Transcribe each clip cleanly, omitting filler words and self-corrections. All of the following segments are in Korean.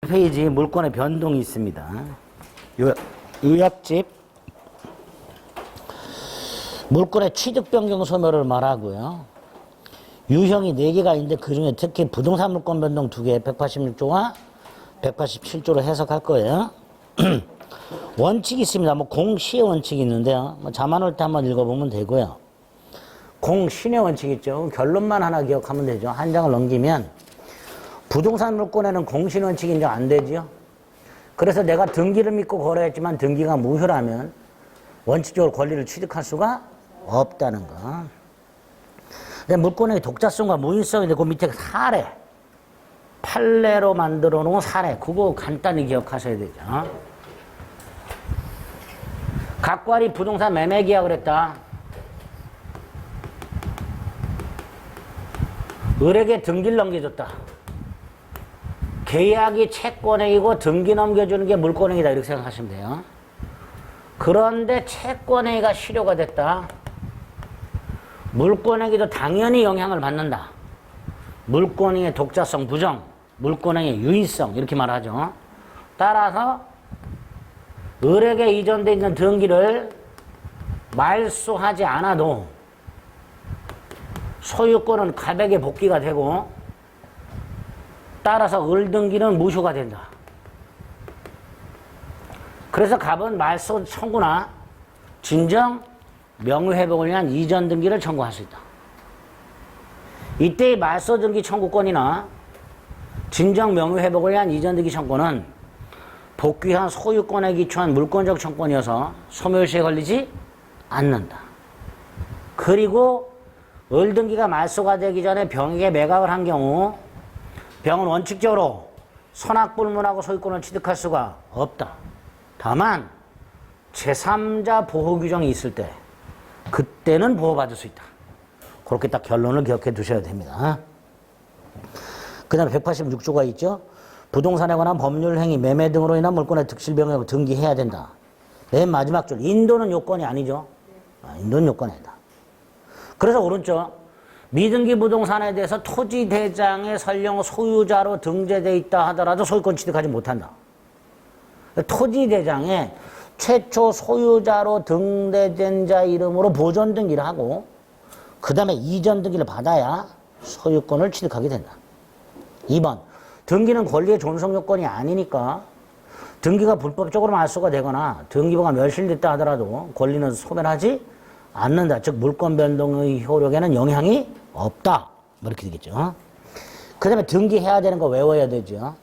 페이지에 물권의 변동이 있습니다. 요약집 물권의 취득 변경 소멸을 말하고요. 유형이 4개가 있는데 그중에 특히 부동산 물권 변동 2개 186조와 187조로 해석할 거예요. 원칙이 있습니다. 뭐 공시의 원칙이 있는데요. 뭐 자만 올 때 한번 읽어보면 되고요. 공신의 원칙 있죠. 결론만 하나 기억하면 되죠. 한 장을 넘기면 부동산 물권에는 공신 원칙이 인정 안 되지요. 그래서 내가 등기를 믿고 거래했지만 등기가 무효라면 원칙적으로 권리를 취득할 수가 없다는 거. 물권의 독자성과 무인성인데 그 밑에 사례, 판례로 만들어 놓은 사례, 그거 간단히 기억하셔야 되죠. 각괄이 부동산 매매 계약을 했다. 을에게 등기를 넘겨줬다. 계약이 채권행위고 등기 넘겨주는 게 물권행위다 이렇게 생각하시면 돼요. 그런데 채권행위가 실효가 됐다. 물권행위도 당연히 영향을 받는다. 물권행위의 독자성 부정, 물권행위의 유의성 이렇게 말하죠. 따라서 을에게 이전되어 있는 등기를 말소하지 않아도 소유권은 갑에게 복귀가 되고 따라서 을 등기는 무효가 된다. 그래서 갑은 말소 청구나 진정 명의회복을 위한 이전 등기를 청구할 수 있다. 이때의 말소 등기 청구권이나 진정 명의회복을 위한 이전 등기 청구는 복귀한 소유권에 기초한 물권적 청구권이어서 소멸시에 걸리지 않는다. 그리고 을 등기가 말소가 되기 전에 병에게 매각을 한 경우 병은 원칙적으로 선악불문하고 소유권을 취득할 수가 없다. 다만 제3자 보호 규정이 있을 때 그때는 보호받을 수 있다. 그렇게 딱 결론을 기억해 두셔야 됩니다. 그 다음에 186조가 있죠. 부동산에 관한 법률 행위, 매매 등으로 인한 물권의 득실병역을 등기해야 된다. 맨 마지막 줄. 인도는 요건이 아니죠. 인도는 요건이 아니다. 그래서 오른쪽 미등기 부동산에 대해서 토지대장의 설령 소유자로 등재되어 있다 하더라도 소유권 취득하지 못한다. 토지대장에 최초 소유자로 등재된 자 이름으로 보존 등기를 하고 그 다음에 이전 등기를 받아야 소유권을 취득하게 된다. 2번 등기는 권리의 존속 요건이 아니니까 등기가 불법적으로 말소가 되거나 등기부가 멸실됐다 하더라도 권리는 소멸하지 않는다. 즉 물권 변동의 효력에는 영향이 없다. 뭐 이렇게 되겠죠. 그 다음에 등기해야 되는 거 외워야 되죠.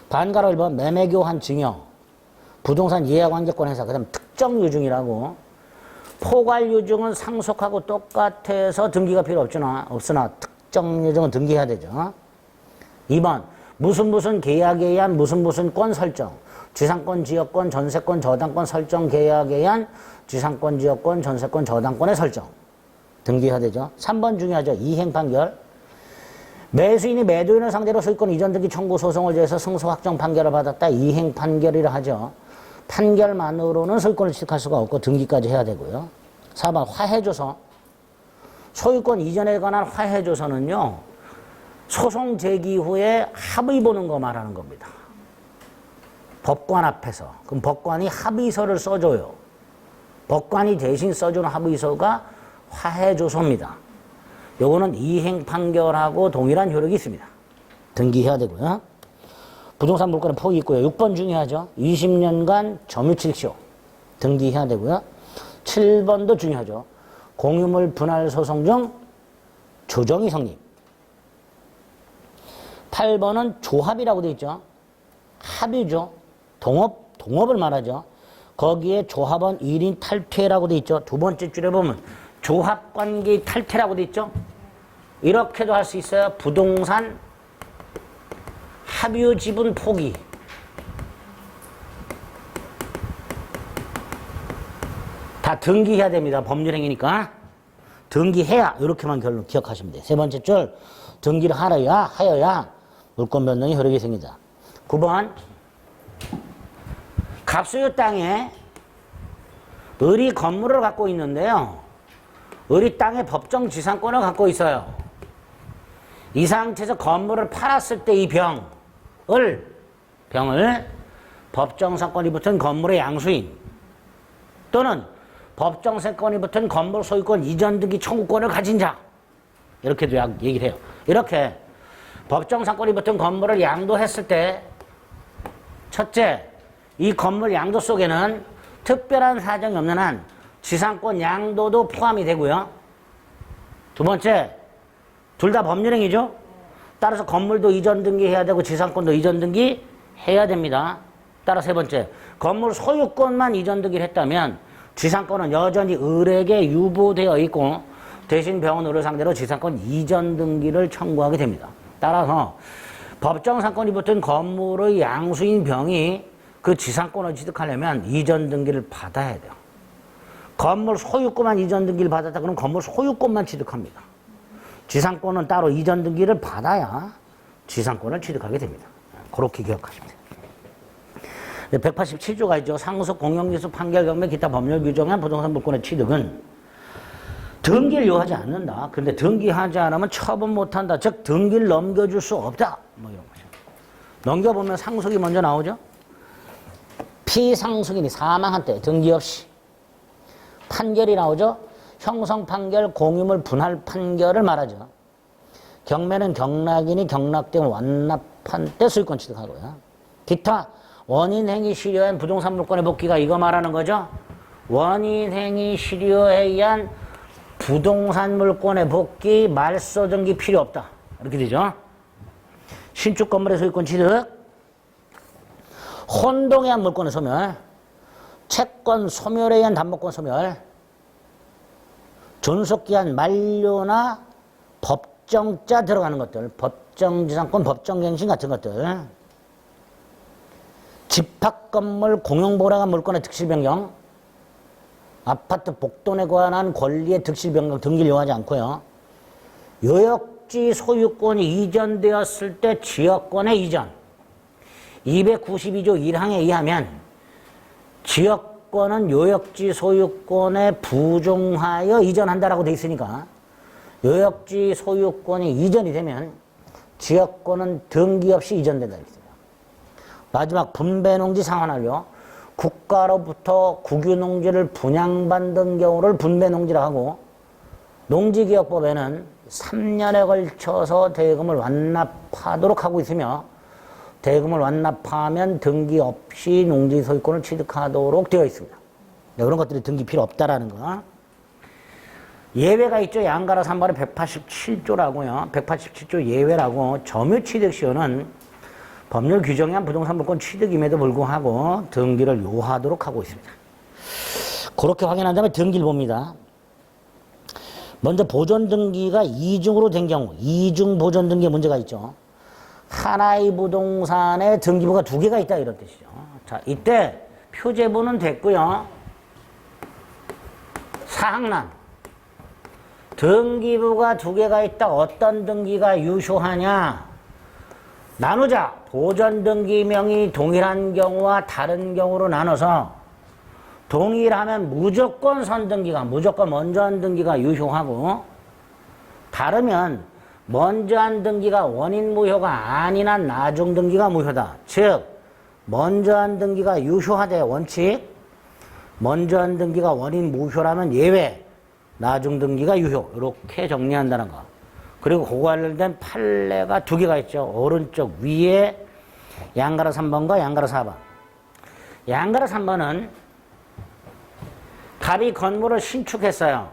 반가로 1번 매매교환 증여, 부동산 이해관계권 행사, 그 다음에 특정 유증이라고. 포괄 유증은 상속하고 똑같아서 등기가 필요 없으나 특정 유증은 등기해야 되죠. 2번 무슨 계약에 의한 무슨 권 설정, 지상권, 지역권, 전세권, 저당권 설정 계약에 의한 지상권, 지역권, 전세권, 저당권의 설정 등기해야 되죠. 3번 중요하죠. 이행 판결. 매수인이 매도인을 상대로 소유권 이전 등기 청구 소송을 제해서 승소 확정 판결을 받았다. 이행 판결이라 하죠. 판결만으로는 소유권을 취득할 수가 없고 등기까지 해야 되고요. 4번 화해조서. 소유권 이전에 관한 화해조서는요. 소송 제기 후에 합의 보는 거 말하는 겁니다. 법관 앞에서. 그럼 법관이 합의서를 써줘요. 법관이 대신 써주는 합의서가 화해조서입니다. 요거는 이행 판결하고 동일한 효력이 있습니다. 등기해야 되고요. 부동산 물권의 폭이 있고요. 6번 중요하죠. 20년간 점유취득시효 등기해야 되고요. 7번도 중요하죠. 공유물 분할 소송 중 조정이 성립. 8번은 조합이라고 되어 있죠. 합의죠. 동업을 말하죠. 거기에 조합원 1인 탈퇴라고 되어 있죠. 두 번째 줄에 보면 조합관계 탈퇴라고 되어 있죠. 이렇게도 할 수 있어요. 부동산 합유 지분 포기. 다 등기해야 됩니다. 법률행위니까. 등기해야 이렇게만 결론 기억하시면 돼요. 세 번째 줄 등기를 하여야 물권 변동이 효력이 생긴다. 9번 갑소유 땅에 을이 건물을 갖고 있는데요. 을이 땅의 법정 지상권을 갖고 있어요. 이 상태에서 건물을 팔았을 때 이 병을 병을 법정사건이 붙은 건물의 양수인 또는 법정사건이 붙은 건물 소유권 이전 등기 청구권을 가진 자 이렇게도 얘기를 해요. 이렇게 법정사건이 붙은 건물을 양도했을 때 첫째, 이 건물 양도 속에는 특별한 사정이 없는 한 지상권 양도도 포함이 되고요. 두 번째, 둘 다 법률행위죠. 따라서 건물도 이전 등기해야 되고 지상권도 이전 등기해야 됩니다. 따라 세 번째, 건물 소유권만 이전 등기를 했다면 지상권은 여전히 을에게 유보되어 있고 대신 병은 을을 상대로 지상권 이전 등기를 청구하게 됩니다. 따라서 법정사건이 붙은 건물의 양수인 병이 그 지상권을 취득하려면 이전 등기를 받아야 돼요. 건물 소유권만 이전 등기를 받았다 그러면 건물 소유권만 취득합니다. 지상권은 따로 이전 등기를 받아야 지상권을 취득하게 됩니다. 그렇게 기억하시면 돼요. 187조가 있죠. 상속 공영기수 판결 경매 기타 법률 규정한 부동산 물권의 취득은 등기를 요하지 않는다. 근데 등기하지 않으면 처분 못한다. 즉 등기를 넘겨줄 수 없다. 뭐 이런 거죠. 넘겨보면 상속이 먼저 나오죠. 피상속인이 사망한 때 등기 없이 판결이 나오죠. 형성 판결, 공유물 분할 판결을 말하죠. 경매는 경락인이 경락등을 완납한 때 소유권 취득하고요. 기타 원인행위 실효한 부동산 물권의 복귀가 이거 말하는 거죠. 원인행위 실효에 의한 부동산 물권의 복귀, 말소 등기 필요 없다. 이렇게 되죠. 신축 건물의 소유권 취득, 혼동에 의한 물권의 소멸, 채권 소멸에 의한 담보권 소멸, 존속기한 만료나 법정자 들어가는 것들, 법정지상권, 법정갱신 같은 것들, 집합건물 공용보라간 물권의 득실변경, 아파트 복돈에 관한 권리의 득실변경 등기를 요하지 않고요. 요역지 소유권이 이전되었을 때 지역권의 이전, 292조 1항에 의하면 지역권은 요역지 소유권에 부종하여 이전한다라고 돼 있으니까 요역지 소유권이 이전이 되면 지역권은 등기 없이 이전된다. 마지막 분배농지 상환하려 국가로부터 국유농지를 분양받는 경우를 분배농지라 하고 농지기억법에는 3년에 걸쳐서 대금을 완납하도록 하고 있으며 대금을 완납하면 등기 없이 농지 소유권을 취득하도록 되어 있습니다. 네, 그런 것들이 등기 필요 없다라는 거. 예외가 있죠. 양가라 3번의 187조라고요. 187조 예외라고 점유취득시효는 법률 규정에 한 부동산 물권 취득임에도 불구하고 등기를 요하도록 하고 있습니다. 그렇게 확인한 다음에 등기를 봅니다. 먼저 보존등기가 이중으로 된 경우, 이중 보존등기에 문제가 있죠. 하나의 부동산에 등기부가 두 개가 있다 이런 뜻이죠. 자, 이때 표제부는 됐고요. 사항란. 등기부가 두 개가 있다. 어떤 등기가 유효하냐? 나누자. 보존등기명이 동일한 경우와 다른 경우로 나눠서 동일하면 무조건 선등기가, 무조건 먼저 한 등기가 유효하고 다르면 먼저 한 등기가 원인 무효가 아닌 한 나중 등기가 무효다. 즉 먼저 한 등기가 유효하대 원칙, 먼저 한 등기가 원인 무효라면 예외, 나중 등기가 유효. 이렇게 정리한다는 거. 그리고 그거 관련된 판례가 두 개가 있죠. 오른쪽 위에 양가라 3번과 양가라 4번. 양가라 3번은 갑이 건물을 신축했어요.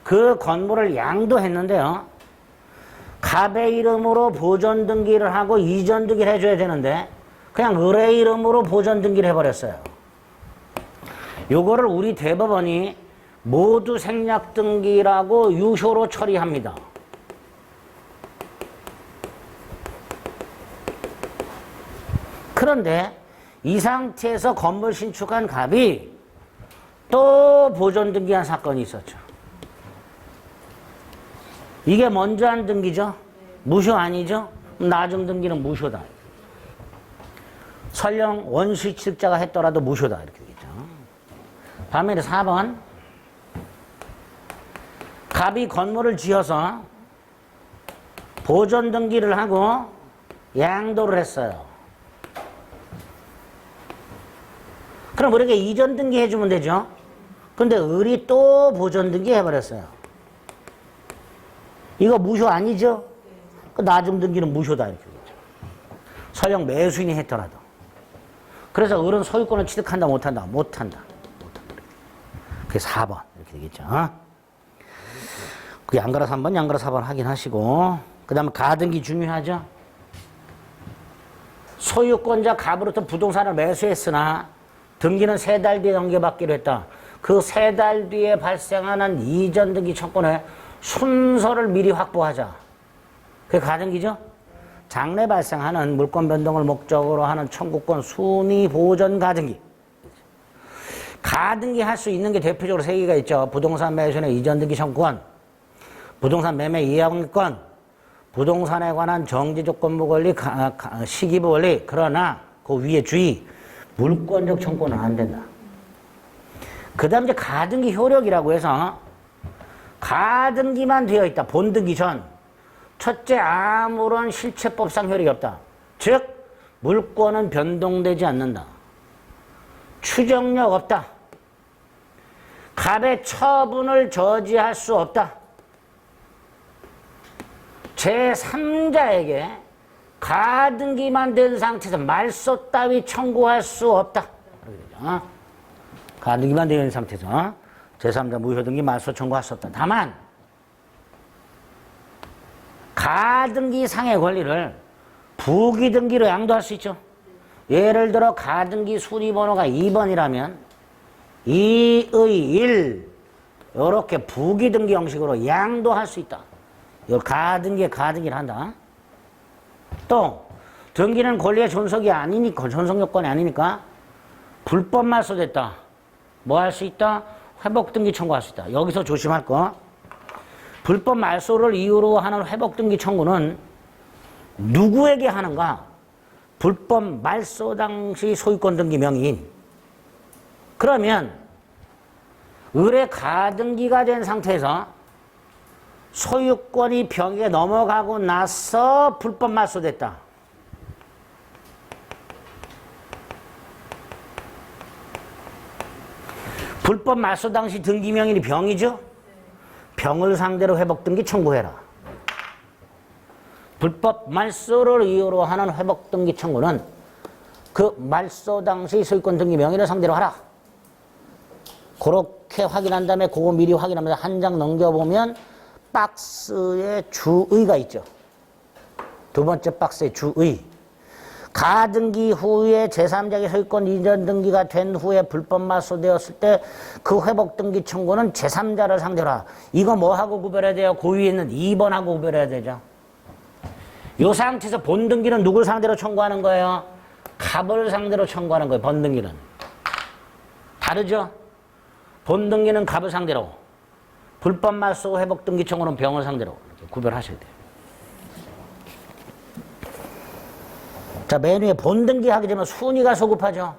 그 건물을 양도했는데요. 갑의 이름으로 보존 등기를 하고 이전 등기를 해줘야 되는데 그냥 을의 이름으로 보존 등기를 해버렸어요. 요거를 우리 대법원이 모두 생략 등기라고 유효로 처리합니다. 그런데 이 상태에서 건물 신축한 갑이 또 보존 등기한 사건이 있었죠. 이게 먼저 한 등기죠. 무효 아니죠. 나중 등기는 무효다. 설령 원시 취득자가 했더라도 무효다 이렇게 되겠죠. 반면에 4번 갑이 건물을 지어서 보존 등기를 하고 양도를 했어요. 그럼 우리가 이전 등기 해주면 되죠. 근데 을이 또 보존 등기 해버렸어요. 이거 무효 아니죠? 그 나중 등기는 무효다 이렇게 되죠. 설령 매수인이 했더라도. 그래서 을은 소유권을 취득한다 못한다? 못한다. 그게 4번 이렇게 되겠죠. 그 양가라 3번, 양가라 4번 확인하시고 그 다음에 가등기 중요하죠. 소유권자 갑으로부터 부동산을 매수했으나 등기는 3달 뒤에 넘겨받기로 했다. 그 3달 뒤에 발생하는 이전 등기 청구의 순서를 미리 확보하자. 그게 가등기죠. 장래 발생하는 물권 변동을 목적으로 하는 청구권 순위 보전 가등기. 가등기 할 수 있는 게 대표적으로 3개가 있죠. 부동산 매수의 이전 등기 청구권, 부동산 매매 이양권, 부동산에 관한 정지조건부 권리, 시기부 권리. 그러나 그 위에 주의, 물권적 청구는 안 된다. 그 다음 이제 가등기 효력이라고 해서 가등기만 되어 있다. 본등기 전. 첫째, 아무런 실체법상 효력이 없다. 즉 물권은 변동되지 않는다. 추정력 없다. 갑의 처분을 저지할 수 없다. 제3자에게 가등기만 된 상태에서 말소 따위 청구할 수 없다. 가등기만 되어 있는 상태에서 제3자 무효등기 말소 청구할 수 없다. 다만 가등기상의 권리를 부기등기로 양도할 수 있죠. 예를 들어 가등기 순위번호가 2번이라면 2의 1 이렇게 부기등기 형식으로 양도할 수 있다. 이 가등기에 가등기를 한다. 또 등기는 권리의 존속이 아니니까, 존속 요건이 아니니까 불법 말소됐다. 뭐 할 수 있다? 회복 등기 청구할 수 있다. 여기서 조심할 거. 불법 말소를 이유로 하는 회복 등기 청구는 누구에게 하는가? 불법 말소 당시 소유권 등기 명의인. 그러면 을의 가등기가 된 상태에서 소유권이 병에 넘어가고 나서 불법 말소됐다. 불법 말소 당시 등기 명의인이 병이죠? 병을 상대로 회복 등기 청구해라. 불법 말소를 이유로 하는 회복 등기 청구는 그 말소 당시 소유권 등기 명의를 상대로 하라. 그렇게 확인한 다음에 그거 미리 확인하면서 한 장 넘겨보면 박스에 주의가 있죠. 두 번째 박스에 주의. 가등기 후에 제3자의 소유권 이전 등기가 된 후에 불법 말소되었을 때 그 회복 등기 청구는 제3자를 상대로 하라. 이거 뭐하고 구별해야 돼요? 그 위에 있는 2번하고 구별해야 되죠. 이 상태에서 본등기는 누굴 상대로 청구하는 거예요? 갑을 상대로 청구하는 거예요. 본등기는. 다르죠? 본등기는 갑을 상대로, 불법 말소 회복 등기 청구는 병을 상대로 이렇게 구별하셔야 돼요. 자, 맨 위에 본등기 하게 되면 순위가 소급하죠.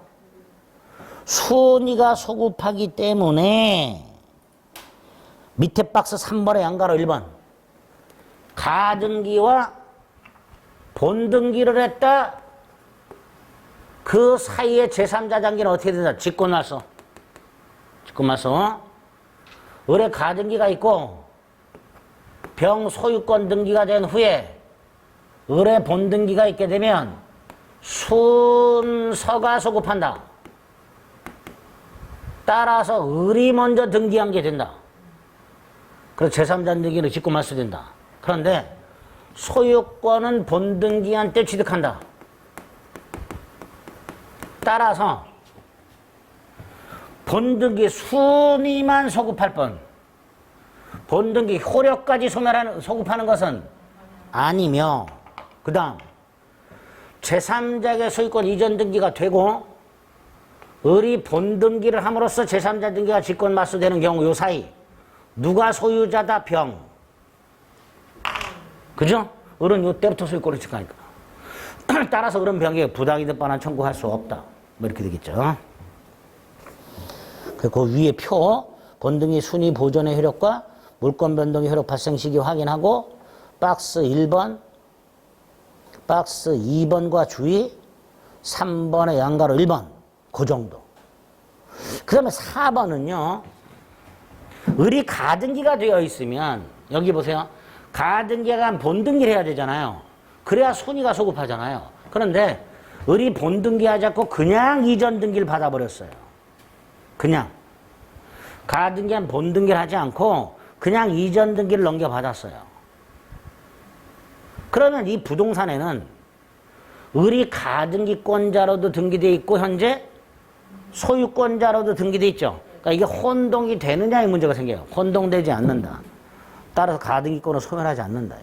순위가 소급하기 때문에 밑에 박스 3번에 양가로 1번. 가등기와 본등기를 했다. 그 사이에 제3자 단계는 어떻게 된다? 직권말소. 직권말소. 을의 가등기가 있고 병 소유권 등기가 된 후에 을의 본등기가 있게 되면 순서가 소급한다. 따라서 을이 먼저 등기한 게 된다. 그래서 제3자 등기는 직권말소된다. 그런데 소유권은 본등기한테 취득한다. 따라서 본등기 순위만 소급할 뿐 본등기 효력까지 소급하는 것은 아니며, 그 다음 제3자에게 소유권 이전 등기가 되고 을이 본등기를 함으로써 제3자 등기가 직권 맞소되는 경우 요 사이 누가 소유자다? 병. 그죠? 을은 요때부터 소유권을 취득하니까. 따라서 을은 병에게 부당이득 반환 청구할 수 없다. 뭐 이렇게 되겠죠. 그 위에 표, 본등기 순위 보존의 효력과 물권 변동의 효력 발생 시기 확인하고 박스 1번, 박스 2번과 주의, 3번의 양가로 1번. 그 정도. 그 다음에 4번은요. 을이 가등기가 되어 있으면 여기 보세요. 가등기가 본등기를 해야 되잖아요. 그래야 손이가 소급하잖아요. 그런데 을이 본등기 하지 않고 그냥 이전등기를 받아버렸어요. 그냥. 가등기한 본등기를 하지 않고 그냥 이전등기를 넘겨받았어요. 그러면 이 부동산에는 을이 가등기권자로도 등기되어 있고 현재 소유권자로도 등기되어 있죠. 그러니까 이게 혼동이 되느냐의 문제가 생겨요. 혼동되지 않는다. 따라서 가등기권을 소멸하지 않는다.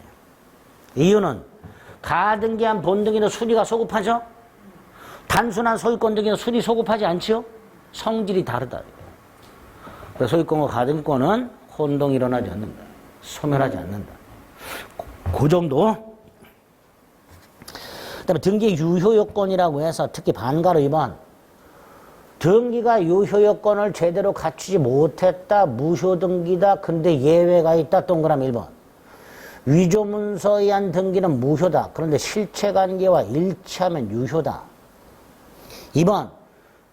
이유는 가등기한 본등기는 순위가 소급하죠. 단순한 소유권 등기는 순위 소급하지 않지요. 성질이 다르다. 그래서 소유권과 가등기권은 혼동이 일어나지 않는다. 소멸하지 않는다. 그 정도. 그 다음에 등기 유효요건이라고 해서 특히 반가로 2번 등기가 유효요건을 제대로 갖추지 못했다. 무효등기다. 근데 예외가 있다. 동그라미 1번. 위조문서에 의한 등기는 무효다. 그런데 실체관계와 일치하면 유효다. 2번.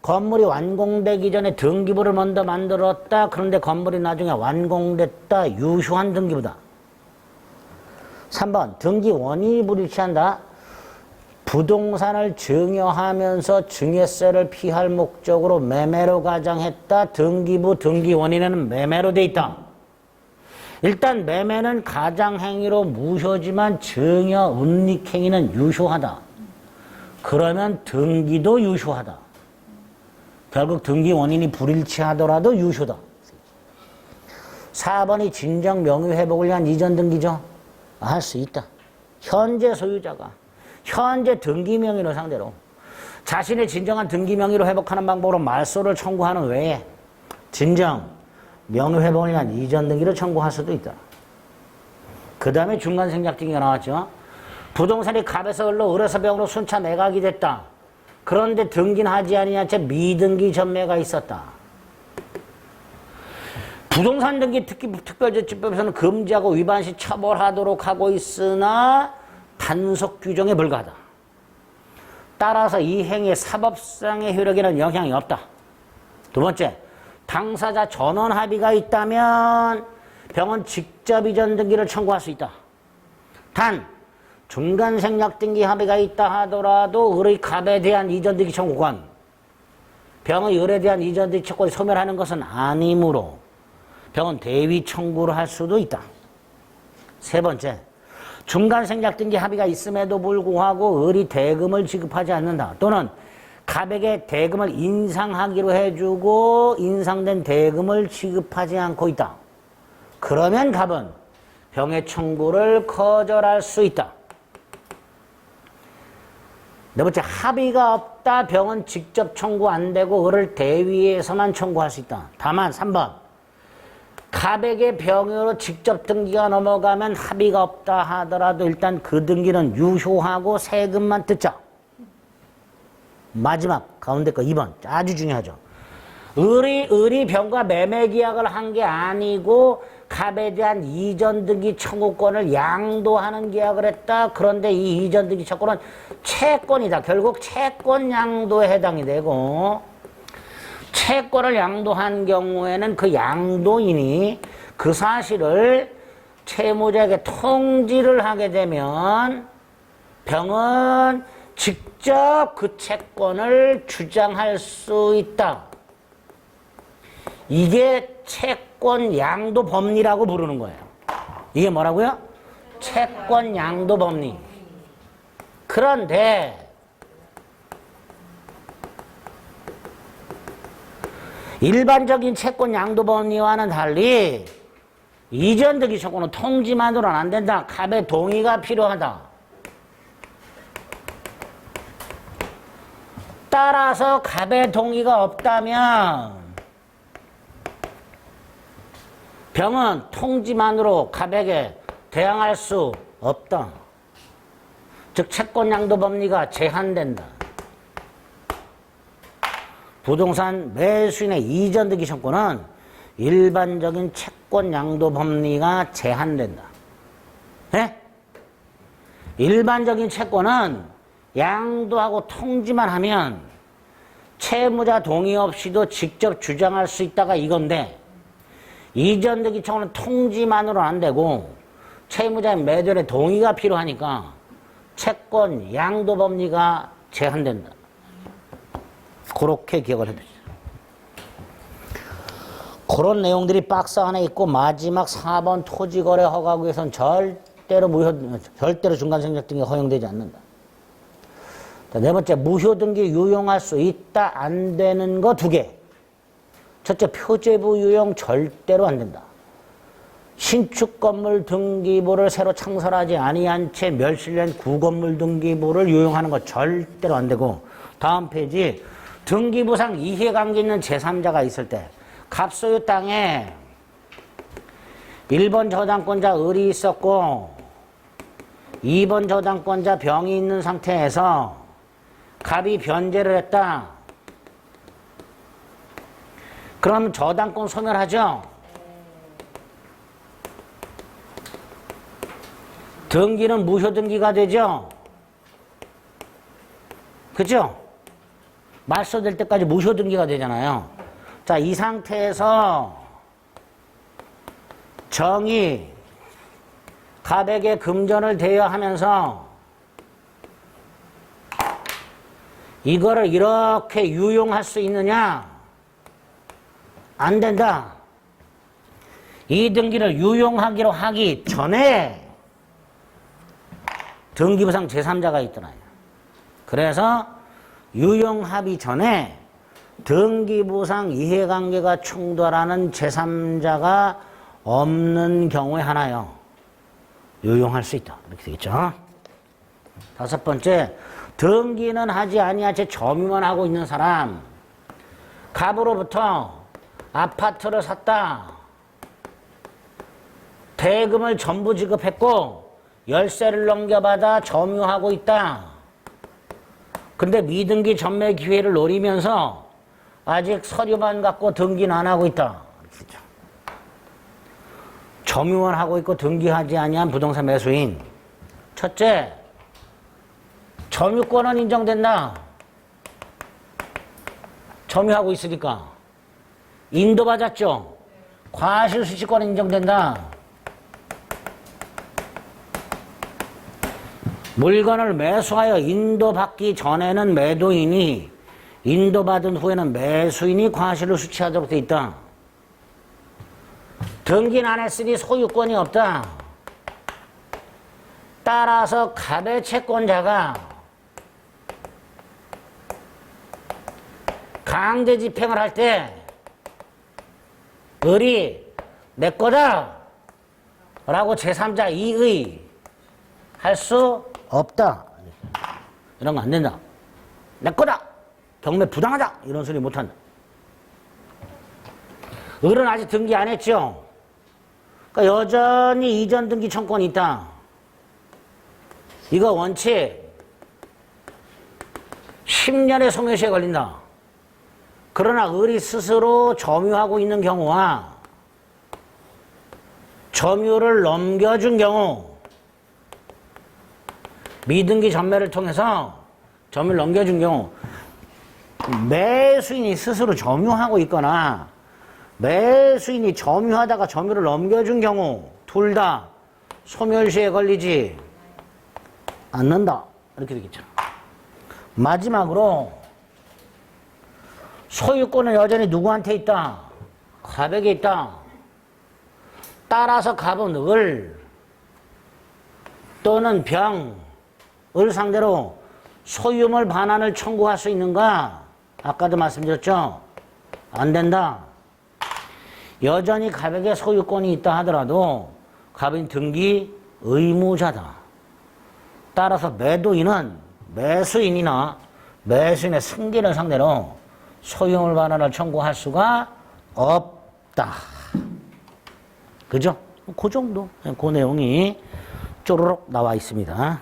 건물이 완공되기 전에 등기부를 먼저 만들었다. 그런데 건물이 나중에 완공됐다. 유효한 등기부다. 3번. 등기 원인이 불일치한다. 부동산을 증여하면서 증여세를 피할 목적으로 매매로 가장했다. 등기부 등기 원인에는 매매로 돼 있다. 일단 매매는 가장행위로 무효지만 증여 은닉행위는 유효하다. 그러면 등기도 유효하다. 결국 등기 원인이 불일치하더라도 유효다. 4번이 진정 명의회복을 위한 이전 등기죠. 할 수 있다. 현재 소유자가 현재 등기 명의로 상대로 자신의 진정한 등기 명의로 회복하는 방법으로 말소를 청구하는 외에 진정 명의회복을 위한 이전 등기를 청구할 수도 있다. 그 다음에 중간생략 등기가 나왔죠. 부동산이 갑에서 을로 을에서 병으로 순차 매각이 됐다. 그런데 등기는 하지 아니한 채 미등기 전매가 있었다. 부동산 등기 특별조치법에서는 금지하고 위반 시 처벌하도록 하고 있으나 단속 규정에 불과하다. 따라서 이 행위의 사법상의 효력에는 영향이 없다. 두 번째, 당사자 전원 합의가 있다면 병은 직접 이전 등기를 청구할 수 있다. 단 중간 생략 등기 합의가 있다 하더라도 을의 갑에 대한 이전 등기 청구권, 병의 을에 대한 이전 등기 청구권이 소멸하는 것은 아니므로 병은 대위 청구를 할 수도 있다. 세 번째, 중간 생략 등기 합의가 있음에도 불구하고 을이 대금을 지급하지 않는다. 또는 갑에게 대금을 인상하기로 해주고 인상된 대금을 지급하지 않고 있다. 그러면 갑은 병의 청구를 거절할 수 있다. 네 번째, 합의가 없다. 병은 직접 청구 안 되고 을을 대위에서만 청구할 수 있다. 다만 3번, 갑에게 병으로 직접 등기가 넘어가면 합의가 없다 하더라도 일단 그 등기는 유효하고 세금만 뜯자. 마지막 가운데 거 2번 아주 중요하죠. 을이 병과 매매 계약을 한 게 아니고 갑에 대한 이전 등기 청구권을 양도하는 계약을 했다. 그런데 이 이전 등기 청구는 채권이다. 결국 채권 양도에 해당이 되고, 채권을 양도한 경우에는 그 양도인이 그 사실을 채무자에게 통지를 하게 되면 병은 직접 그 채권을 주장할 수 있다. 이게 채권 양도 법리라고 부르는 거예요. 이게 뭐라고요? 채권 양도 법리. 그런데 일반적인 채권 양도 법리와는 달리 이전 등기 청구는 통지만으로는 안 된다. 갑의 동의가 필요하다. 따라서 갑의 동의가 없다면 병은 통지만으로 갑에게 대항할 수 없다. 즉 채권 양도 법리가 제한된다. 부동산 매수인의 이전 등기 청구는 일반적인 채권 양도 법리가 제한된다. 네? 일반적인 채권은 양도하고 통지만 하면 채무자 동의 없이도 직접 주장할 수 있다가 이건데 이전 등기 청구는 통지만으로는 안 되고 채무자의 매도인의 동의가 필요하니까 채권 양도 법리가 제한된다. 그렇게 기억을 해두세요. 그런 내용들이 박스 안에 있고 마지막 4번 토지거래 허가구에선 절대로 중간생략 등이 허용되지 않는다. 네 번째, 무효등기 유용할 수 있다, 안 되는 거 2개. 첫째, 표제부 유용 절대로 안 된다. 신축 건물 등기부를 새로 창설하지 아니한 채 멸실된 구건물 등기부를 유용하는 거 절대로 안 되고, 다음 페이지, 등기부상 이해관계 있는 제3자가 있을 때 갑소유 땅에 1번 저당권자 을이 있었고 2번 저당권자 병이 있는 상태에서 갑이 변제를 했다. 그럼 저당권 소멸하죠? 등기는 무효등기가 되죠? 그죠? 말소될 때까지 무효등기가 되잖아요. 자, 이 상태에서 정이 갑에게 금전을 대여하면서 이거를 이렇게 유용할 수 있느냐? 안 된다. 이 등기를 유용하기로 하기 전에 등기부상 제3자가 있더라요. 그래서 유용합의 전에 등기부상 이해관계가 충돌하는 제3자가 없는 경우에 하나요. 유용할 수 있다. 이렇게 되겠죠. 5번째, 등기는 하지 아니한 채 점유만 하고 있는 사람. 갑으로부터 아파트를 샀다. 대금을 전부 지급했고 열세를 넘겨받아 점유하고 있다. 근데 미등기 전매 기회를 노리면서 아직 서류만 갖고 등기는 안 하고 있다. 점유만 하고 있고 등기하지 아니한 부동산 매수인. 첫째, 점유권은 인정된다. 점유하고 있으니까. 인도받았죠? 과실수취권 인정된다. 물건을 매수하여 인도받기 전에는 매도인이, 인도받은 후에는 매수인이 과실을 수취하도록 돼 있다. 등기는 안 했으니 소유권이 없다. 따라서 갑의 채권자가 강제 집행을 할 때 을이 내 거다 라고 제3자 이의 할 수 없다. 이런 거 안 된다. 내 거다. 경매 부당하다. 이런 소리 못 한다. 을은 아직 등기 안 했죠. 그러니까 여전히 이전 등기 청권이 있다. 이거 원칙 10년의 소멸시에 걸린다. 그러나 을이 스스로 점유하고 있는 경우와 점유를 넘겨준 경우, 미등기 전매를 통해서 점유를 넘겨준 경우, 매수인이 스스로 점유하고 있거나 매수인이 점유하다가 점유를 넘겨준 경우 둘 다 소멸시에 걸리지 않는다. 이렇게 되겠죠. 마지막으로 소유권은 여전히 누구한테 있다? 갑에게 있다. 따라서 갑은 을 또는 병을 상대로 소유물 반환을 청구할 수 있는가? 아까도 말씀드렸죠? 안 된다. 여전히 갑에게 소유권이 있다 하더라도 갑은 등기 의무자다. 따라서 매도인은 매수인이나 매수인의 승계를 상대로 소유물 반환을 청구할 수가 없다. 그죠? 그 정도. 그 내용이 쪼르륵 나와 있습니다.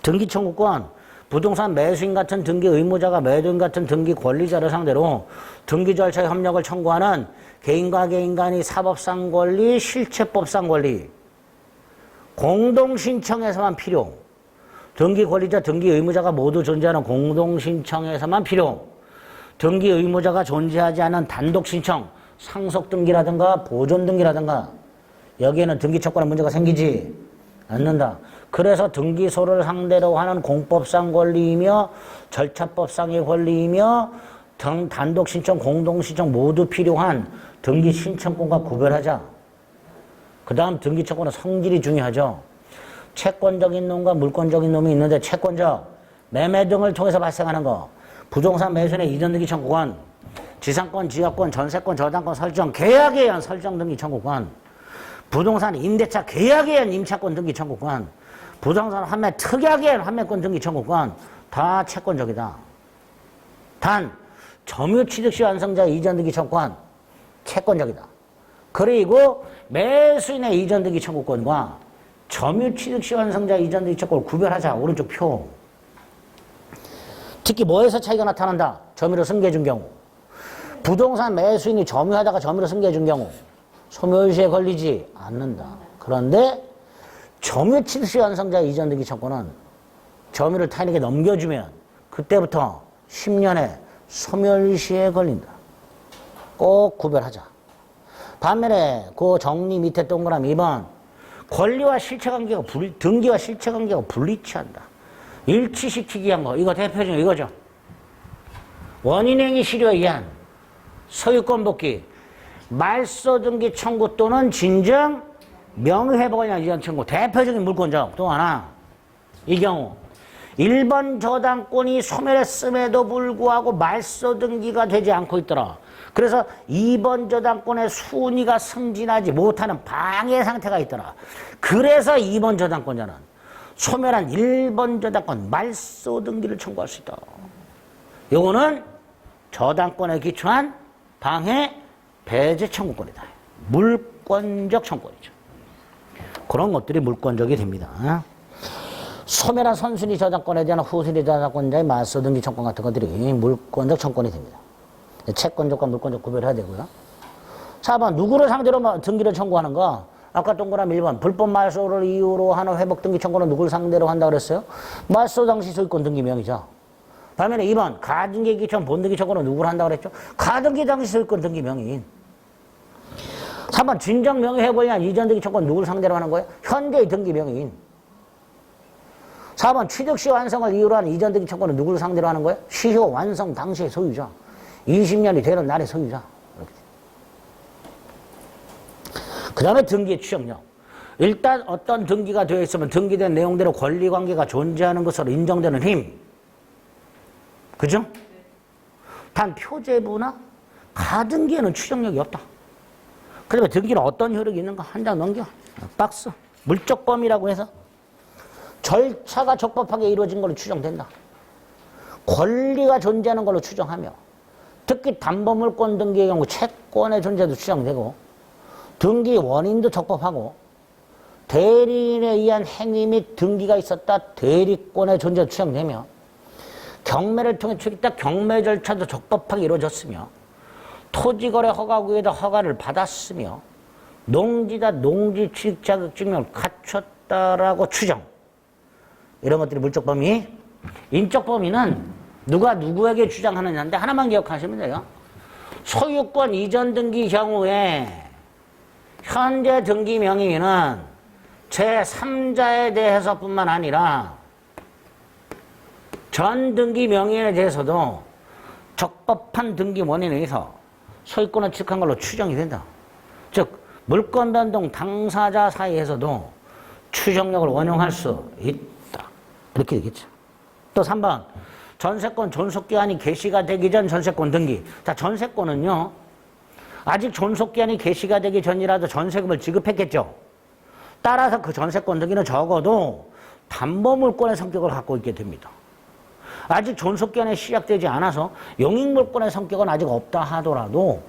등기 청구권, 부동산 매수인 같은 등기 의무자가 매도인 같은 등기 권리자를 상대로 등기 절차의 협력을 청구하는 개인과 개인 간의 사법상 권리, 실체법상 권리, 공동 신청에서만 필요. 등기 권리자, 등기 의무자가 모두 존재하는 공동신청에서만 필요. 등기 의무자가 존재하지 않은 단독 신청, 상속 등기라든가 보존 등기라든가 여기에는 등기 채권의 문제가 생기지 않는다. 그래서 등기소를 상대로 하는 공법상 권리이며 절차법상의 권리이며 단독 신청, 공동 신청 모두 필요한 등기 신청권과 구별하자. 그 다음 등기 채권은 성질이 중요하죠. 채권적인 놈과 물권적인 놈이 있는데 채권적, 매매 등을 통해서 발생하는 거, 부동산 매수인의 이전 등기 청구권, 지상권, 지역권, 전세권, 저당권 설정, 계약에 의한 설정 등기 청구권, 부동산 임대차 계약에 의한 임차권 등기 청구권, 부동산 판매 특약에 의한 판매권 등기 청구권, 다 채권적이다. 단 점유 취득시 완성자 이전 등기 청구권, 채권적이다. 그리고 매수인의 이전 등기 청구권과 점유 취득시 완성자 이전 등기 청구권을 구별하자. 오른쪽 표. 특히 뭐에서 차이가 나타난다? 점유로 승계해준 경우. 부동산 매수인이 점유하다가 점유로 승계해준 경우 소멸시에 걸리지 않는다. 그런데 점유 취득시 완성자 이전 등기 청구는 점유를 타인에게 넘겨주면 그때부터 10년에 소멸시에 걸린다. 꼭 구별하자. 반면에 그 정리 밑에 동그라미 2번 권리와 실체관계가 등기와 실체관계가 불일치한다. 일치시키기 위한 거. 이거 대표적인 이거죠. 원인행위 실효에 의한 소유권 복귀, 말소 등기 청구 또는 진정 명의회복에 의한 이전 청구. 대표적인 물권적. 또 하나. 이 경우 1번 저당권이 소멸했음에도 불구하고 말소 등기가 되지 않고 있더라. 그래서 2번 저당권의 순위가 승진하지 못하는 방해 상태가 있더라. 그래서 2번 저당권자는 소멸한 1번 저당권 말소 등기를 청구할 수 있다. 요거는 저당권에 기초한 방해 배제 청구권이다. 물권적 청구권이죠. 그런 것들이 물권적이 됩니다. 소멸한 선순위 저당권에 대한 후순위 저당권자의 말소 등기 청구권 같은 것들이 물권적 청구권이 됩니다. 채권적과 물권적 구별해야 되고요. 4번 누구를 상대로 등기를 청구하는가? 아까 동그라미 1번 불법 말소를 이유로 하는 회복 등기 청구는 누구를 상대로 한다 그랬어요? 말소 당시 소유권 등기명이죠. 반면에 2번 가등기 기천 본등기 청구는 누구를 한다 그랬죠? 가등기 당시 소유권 등기명인. 3번 진정 명의 회복에 의한 이전 등기 청구는 누구를 상대로 하는 거예요? 현재의 등기명인. 4번 취득시 완성을 이유로 하는 이전 등기 청구는 누구를 상대로 하는 거예요? 시효 완성 당시의 소유자. 20년이 되는 날의 소유자. 그 다음에 등기의 추정력. 일단 어떤 등기가 되어 있으면 등기된 내용대로 권리관계가 존재하는 것으로 인정되는 힘. 그죠? 단 표제부나 가등기에는 추정력이 없다. 그다음에 등기는 어떤 효력이 있는가? 한 장 넘겨. 박스. 물적범위라고 해서 절차가 적법하게 이루어진 걸로 추정된다. 권리가 존재하는 걸로 추정하며 특히 담보물권 등기의 경우 채권의 존재도 추정되고 등기 원인도 적법하고 대리인에 의한 행위 및 등기가 있었다 대리권의 존재도 추정되며 경매를 통해 출입다 경매 절차도 적법하게 이루어졌으며 토지거래 허가구에도 허가를 받았으며 농지다 농지 취득 자격 증명을 갖췄다라고 추정. 이런 것들이 물적 범위. 인적 범위는 누가 누구에게 주장하느냐인데 하나만 기억하시면 돼요. 소유권 이전 등기 경우에 현재 등기 명의인은 제3자에 대해서뿐만 아니라 전 등기 명의인에 대해서도 적법한 등기 원인에 의해서 소유권을 취득한 걸로 추정이 된다. 즉 물권 변동 당사자 사이에서도 추정력을 원용할 수 있다. 이렇게 되겠죠. 또 3번 전세권 존속기한이 개시가 되기 전 전세권 등기. 자, 전세권은요 아직 존속기한이 개시가 되기 전이라도 전세금을 지급했겠죠. 따라서 그 전세권 등기는 적어도 담보물권의 성격을 갖고 있게 됩니다. 아직 존속기한이 시작되지 않아서 용익물권의 성격은 아직 없다 하더라도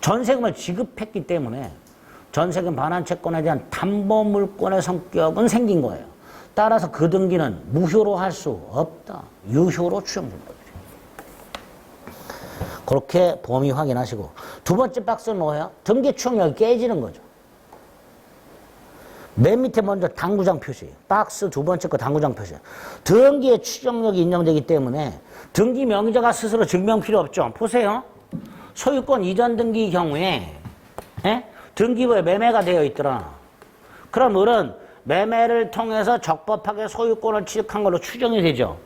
전세금을 지급했기 때문에 전세금 반환 채권에 대한 담보물권의 성격은 생긴 거예요. 따라서 그 등기는 무효로 할 수 없다. 유효로 추정된다. 그렇게 범위 확인하시고 두 번째 박스는 뭐예요? 등기 추정력이 깨지는 거죠. 맨 밑에 먼저 당구장 표시. 박스 두 번째 거 당구장 표시. 등기의 추정력이 인정되기 때문에 등기 명의자가 스스로 증명 필요 없죠. 보세요. 소유권 이전 등기 경우에 등기부에 매매가 되어 있더라. 그럼 을은 매매를 통해서 적법하게 소유권을 취득한 걸로 추정이 되죠.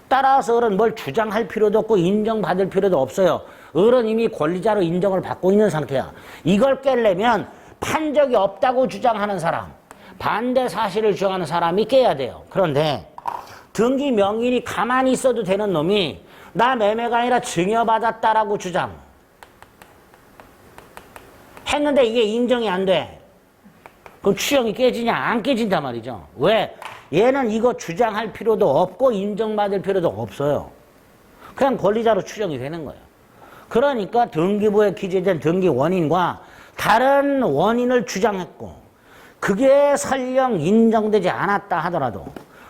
따라서 을은 뭘 주장할 필요도 없고 인정받을 필요도 없어요. 을은 이미 권리자로 인정을 받고 있는 상태야. 이걸 깨려면 판적이 없다고 주장하는 사람, 반대 사실을 주장하는 사람이 깨야 돼요. 그런데 등기 명인이 가만히 있어도 되는 놈이 나 매매가 아니라 증여받았다라고 주장 했는데 이게 인정이 안 돼. 그럼 추정이 깨지냐? 안 깨진단 말이죠. 왜? 얘는 이거 주장할 필요도 없고 인정받을 필요도 없어요. 그냥 권리자로 추정이 되는 거예요. 그러니까 등기부에 기재된 등기 원인과 다른 원인을 주장했고 그게 설령 인정되지 않았다 하더라도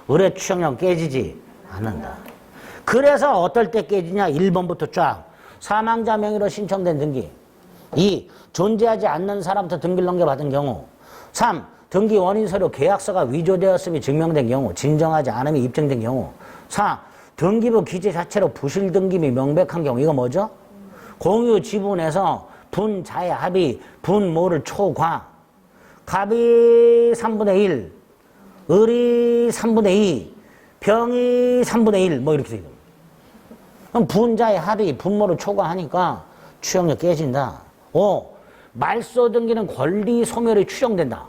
을의 추정력 깨지지 않는다. 그래서 어떨 때 깨지냐? 1번부터 쫙. 사망자 명의로 신청된 등기. 2. 존재하지 않는 사람부터 등기를 넘겨받은 경우. 3. 등기 원인 서류 계약서가 위조되었음이 증명된 경우, 진정하지 않음이 입증된 경우. 4. 등기부 기재 자체로 부실 등기이 명백한 경우. 이거 뭐죠? 공유 지분에서 분자의 합이 분모를 초과. 갑이 3분의 1, 을이 3분의 2, 병이 3분의 1, 뭐 이렇게 되죠. 그럼 분자의 합이 분모를 초과하니까 추정력 깨진다. 5. 말소 등기는 권리 소멸이 추정된다.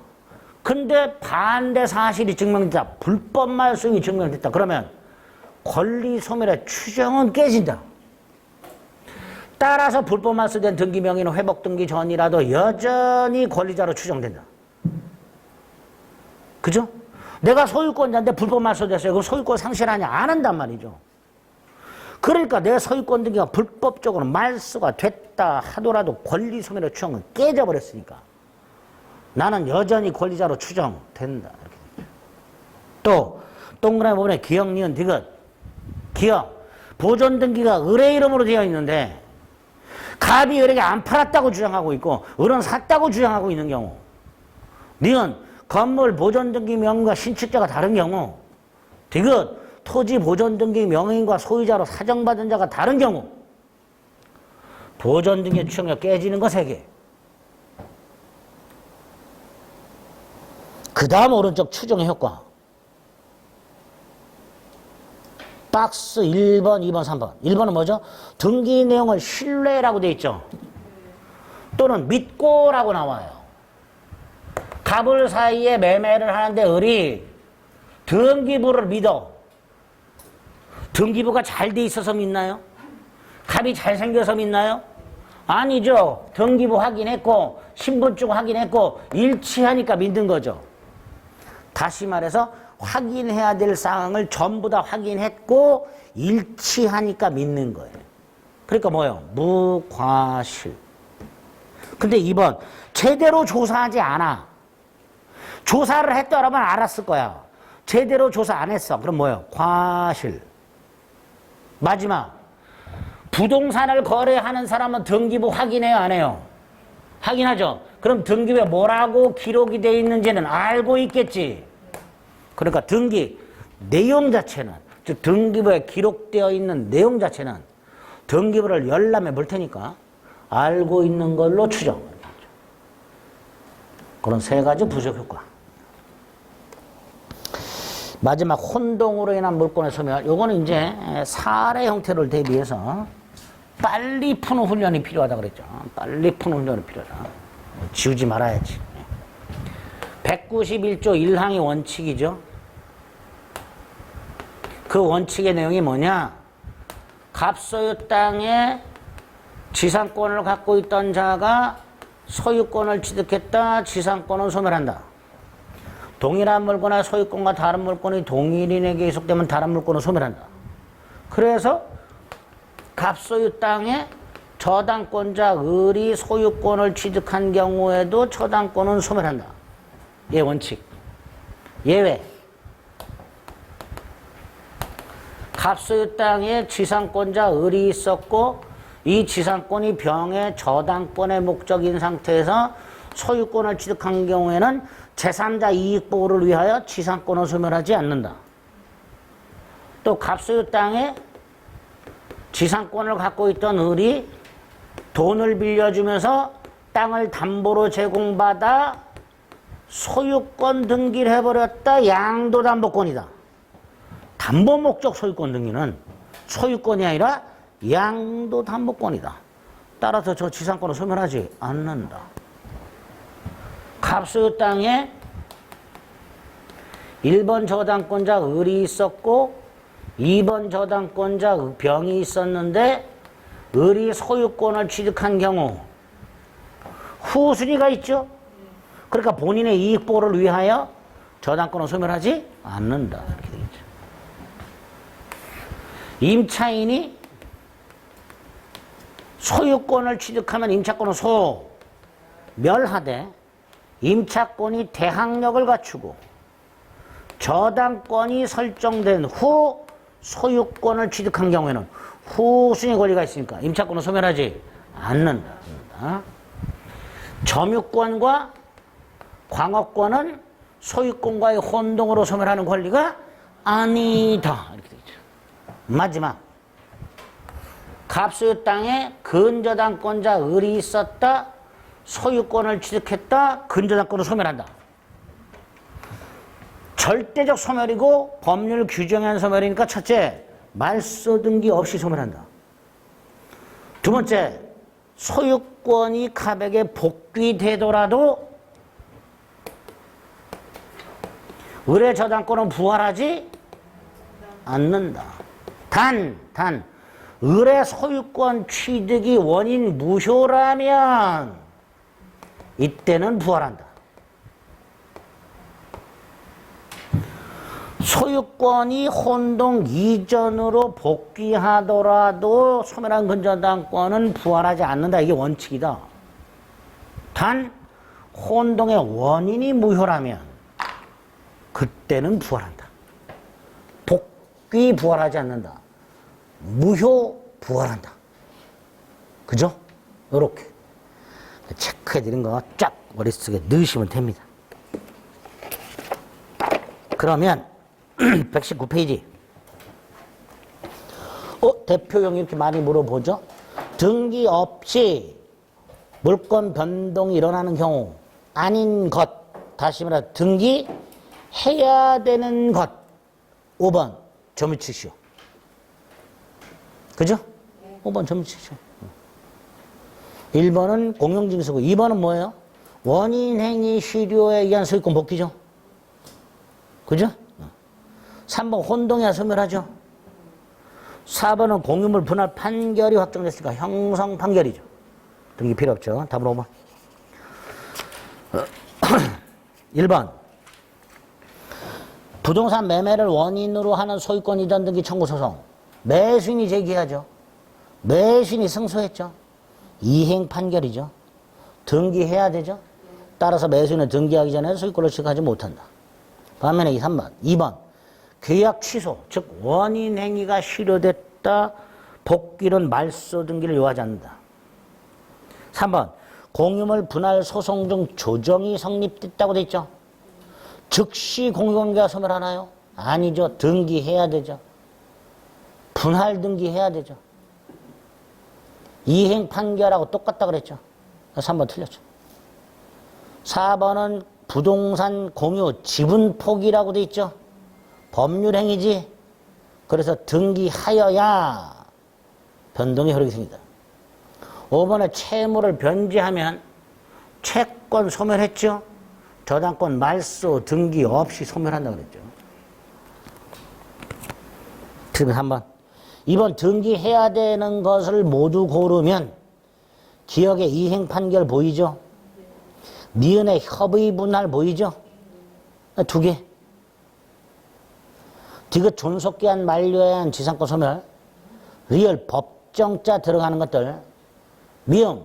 근데 반대 사실이 증명됐다. 불법 말소임이 증명됐다. 그러면 권리 소멸의 추정은 깨진다. 따라서 불법 말소된 등기 명의는 회복 등기 전이라도 여전히 권리자로 추정된다. 그죠? 내가 소유권자인데 불법 말소됐어요. 그럼 소유권 상실하냐? 안 한단 말이죠. 그러니까 내 소유권 등기가 불법적으로 말소가 됐다 하더라도 권리 소멸의 추정은 깨져버렸으니까 나는 여전히 권리자로 추정된다. 또 동그라미 부분에 기억, 니은, 디귿. 기억. 보존 등기가 을의 이름으로 되어 있는데 갑이 을에게 안 팔았다고 주장하고 있고 을은 샀다고 주장하고 있는 경우. 니은. 건물 보존 등기 명의과 신축자가 다른 경우. 디귿. 토지 보존 등기 명의인과 소유자로 사정받은 자가 다른 경우. 보존 등기의 추정력 깨지는 거 3개. 그 다음 오른쪽 추정의 효과. 박스 1번, 2번, 3번. 1번은 뭐죠? 등기 내용을 신뢰라고 되어 있죠. 또는 믿고라고 나와요. 갑을 사이에 매매를 하는데 을이 등기부를 믿어. 등기부가 잘 돼 있어서 믿나요? 갑이 잘생겨서 믿나요? 아니죠. 등기부 확인했고 신분증 확인했고 일치하니까 믿는 거죠. 다시 말해서 확인해야 될 사항을 전부 다 확인했고 일치하니까 믿는 거예요. 그러니까 뭐예요? 무과실. 근데 2번 제대로 조사하지 않아. 조사를 했더라면 알았을 거야. 제대로 조사 안 했어. 그럼 뭐예요? 과실. 마지막. 부동산을 거래하는 사람은 등기부 확인해요? 안 해요? 확인하죠. 그럼 등기부에 뭐라고 기록이 되어 있는지는 알고 있겠지. 그러니까 등기 내용 자체는, 즉 등기부에 기록되어 있는 내용 자체는 등기부를 열람해 볼 테니까 알고 있는 걸로 추정. 그런 3가지 부적 효과. 마지막 혼동으로 인한 물권의 소멸. 요거는 이제 사례 형태를 대비해서 빨리 푸는 훈련이 필요하다 그랬죠. 빨리 푸는 훈련이 필요하다. 지우지 말아야지. 191조 1항의 원칙이죠. 그 원칙의 내용이 뭐냐? 갑소유 땅에 지상권을 갖고 있던 자가 소유권을 취득했다. 지상권은 소멸한다. 동일한 물건과 소유권과 다른 물건이 동일인에게 이속되면 다른 물건은 소멸한다. 그래서 갑소유 땅에 저당권자 을이 소유권을 취득한 경우에도 저당권은 소멸한다. 얘 원칙. 예외. 갑소유 땅에 지상권자 을이 있었고 이 지상권이 병의 저당권의 목적인 상태에서 소유권을 취득한 경우에는 제3자 이익보호를 위하여 지상권을 소멸하지 않는다. 또 갑소유 땅에 지상권을 갖고 있던 을이 돈을 빌려주면서 땅을 담보로 제공받아 소유권 등기를 해버렸다. 양도담보권이다. 담보 목적 소유권 등기는 소유권이 아니라 양도담보권이다. 따라서 저 지상권을 소멸하지 않는다. 갑소유 땅에 1번 저당권자 을이 있었고 2번 저당권자 병이 있었는데 을이 소유권을 취득한 경우 후순위가 있죠. 그러니까 본인의 이익보호를 위하여 저당권을 소멸하지 않는다. 이렇게 되겠죠. 임차인이 소유권을 취득하면 임차권을 소멸하되 임차권이 대항력을 갖추고 저당권이 설정된 후 소유권을 취득한 경우에는 후순위 권리가 있으니까 임차권을 소멸하지 않는다. 점유권과 광업권은 소유권과의 혼동으로 소멸하는 권리가 아니다. 이렇게 되죠. 마지막 갑소유 땅에 근저당권자 을이 있었다. 소유권을 취득했다. 근저당권을 소멸한다. 절대적 소멸이고 법률 규정한 소멸이니까 첫째, 말소 등기 없이 소멸한다. 두 번째, 소유권이 갑에게 복귀되더라도 을의 저당권은 부활하지 않는다. 단 을의 소유권 취득이 원인 무효라면 이때는 부활한다. 소유권이 혼동 이전으로 복귀하더라도 소멸한 근저당권은 부활하지 않는다. 이게 원칙이다. 단 혼동의 원인이 무효라면 그때는 부활한다. 복귀 부활하지 않는다. 무효 부활한다. 그죠? 요렇게 체크해드린 거 쫙 머릿속에 넣으시면 됩니다. 그러면 119페이지. 대표용 이렇게 많이 물어보죠. 등기 없이 물권 변동이 일어나는 경우 아닌 것, 다시 말해 등기해야 되는 것. 5번 점유치시오. 그죠? 5번 점유치시오. 1번은 공용징수고 2번은 뭐예요? 원인행위 실효에 의한 소유권 복귀죠. 그죠? 3번 혼동해야 소멸하죠. 4번은 공유물 분할 판결이 확정됐으니까 형성 판결이죠. 등기 필요 없죠. 답은 5번. 1번 부동산 매매를 원인으로 하는 소유권 이전 등기 청구 소송. 매수인이 제기하죠. 매수인이 승소했죠. 이행 판결이죠. 등기해야 되죠. 따라서 매수인은 등기하기 전에 소유권을 취득하지 못한다. 반면에 3번, 2번 계약 취소, 즉 원인 행위가 실효됐다. 복귀는 말소 등기를 요하지 않는다. 3번 공유물 분할 소송 중 조정이 성립됐다고 돼 있죠. 즉시 공유관계가 소멸하나요? 아니죠. 등기해야 되죠. 분할 등기해야 되죠. 이행 판결하고 똑같다 그랬죠. 3번 틀렸죠. 4번은 부동산 공유 지분 포기라고 돼 있죠. 법률 행위지. 그래서 등기하여야 변동이 흐르게 됩니다. 5번에 채무를 변제하면 채권 소멸했죠. 저당권 말소 등기 없이 소멸한다고 그랬죠. 그러면 3번. 2번 등기해야 되는 것을 모두 고르면 기억의 이행 판결 보이죠? 니은의 협의 분할 보이죠? 2개. 디귿 존속기한 만료에 한 지상권 소멸, 리얼 법정자 들어가는 것들, 미음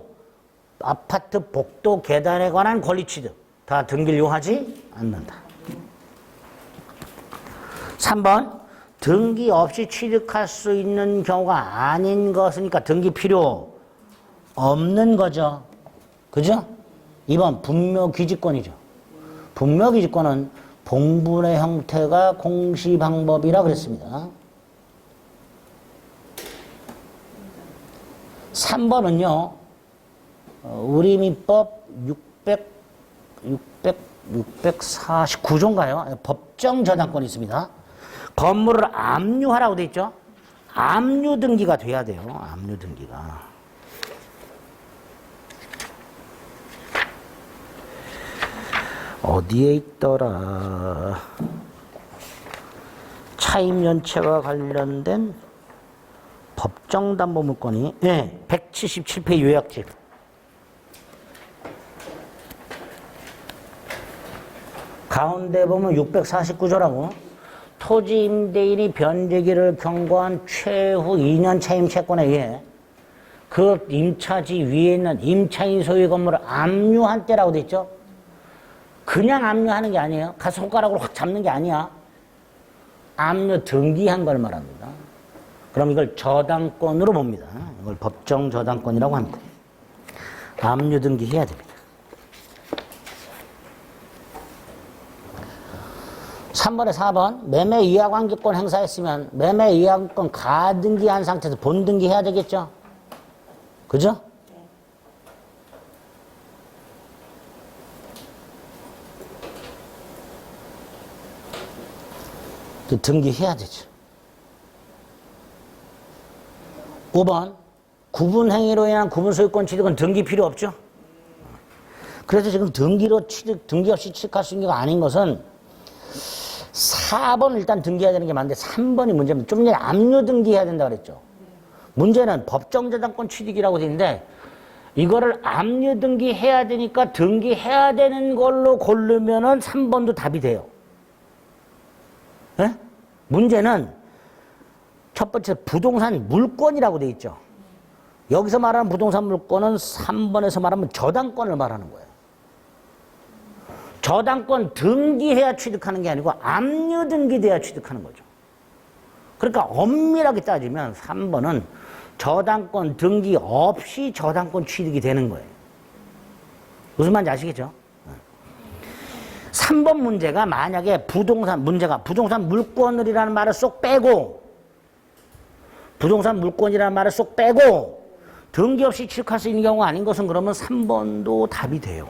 아파트 복도 계단에 관한 권리 취득 다 등기를 요하지 않는다. 3번 등기 없이 취득할 수 있는 경우가 아닌 것이니까 등기 필요 없는 거죠. 그죠? 2번 분묘기지권이죠. 분묘기지권은 봉분의 형태가 공시방법이라 그랬습니다. 3번은요. 우리민법 649조인가요? 법정 저당권이 있습니다. 건물을 압류하라고 돼 있죠. 압류 등기가 돼야 돼요. 압류 등기가. 어디에 있더라? 차임연체와 관련된 법정담보물권이 177페이지 요약집. 가운데 보면 649조라고 토지 임대인이 변제기를 경고한 최후 2년 차임 채권에 의해 그 임차지 위에 있는 임차인 소유 건물을 압류한 때라고 돼 있죠. 그냥 압류하는 게 아니에요. 가서 손가락으로 확 잡는 게 아니야. 압류 등기한 걸 말합니다. 그럼 이걸 저당권으로 봅니다. 이걸 법정 저당권이라고 합니다. 압류 등기해야 됩니다. 3번에 4번 매매 이하관계권 행사했으면 매매 이하관계권 가등기한 상태에서 본등기 해야 되겠죠? 그죠? 등기해야 되죠. 5번 구분행위로 인한 구분소유권 취득은 등기 필요 없죠? 그래서 지금 등기 없이 취득할 수 있는 게 아닌 것은 4번 일단 등기해야 되는 게 맞는데 3번이 문제입니다. 좀 전에 압류 등기해야 된다고 그랬죠. 문제는 법정저당권 취득이라고 돼 있는데 이거를 압류 등기해야 되니까 등기해야 되는 걸로 고르면은 3번도 답이 돼요. 네? 문제는 첫 번째 부동산 물권이라고 돼 있죠. 여기서 말하는 부동산 물권은 3번에서 말하면 저당권을 말하는 거예요. 저당권 등기해야 취득하는 게 아니고 압류 등기돼야 취득하는 거죠. 그러니까 엄밀하게 따지면 3번은 저당권 등기 없이 저당권 취득이 되는 거예요. 무슨 말인지 아시겠죠? 3번 문제가 만약에 부동산 물권이라는 말을 쏙 빼고 부동산 물권이라는 말을 쏙 빼고 등기 없이 취득할 수 있는 경우가 아닌 것은 그러면 3번도 답이 돼요.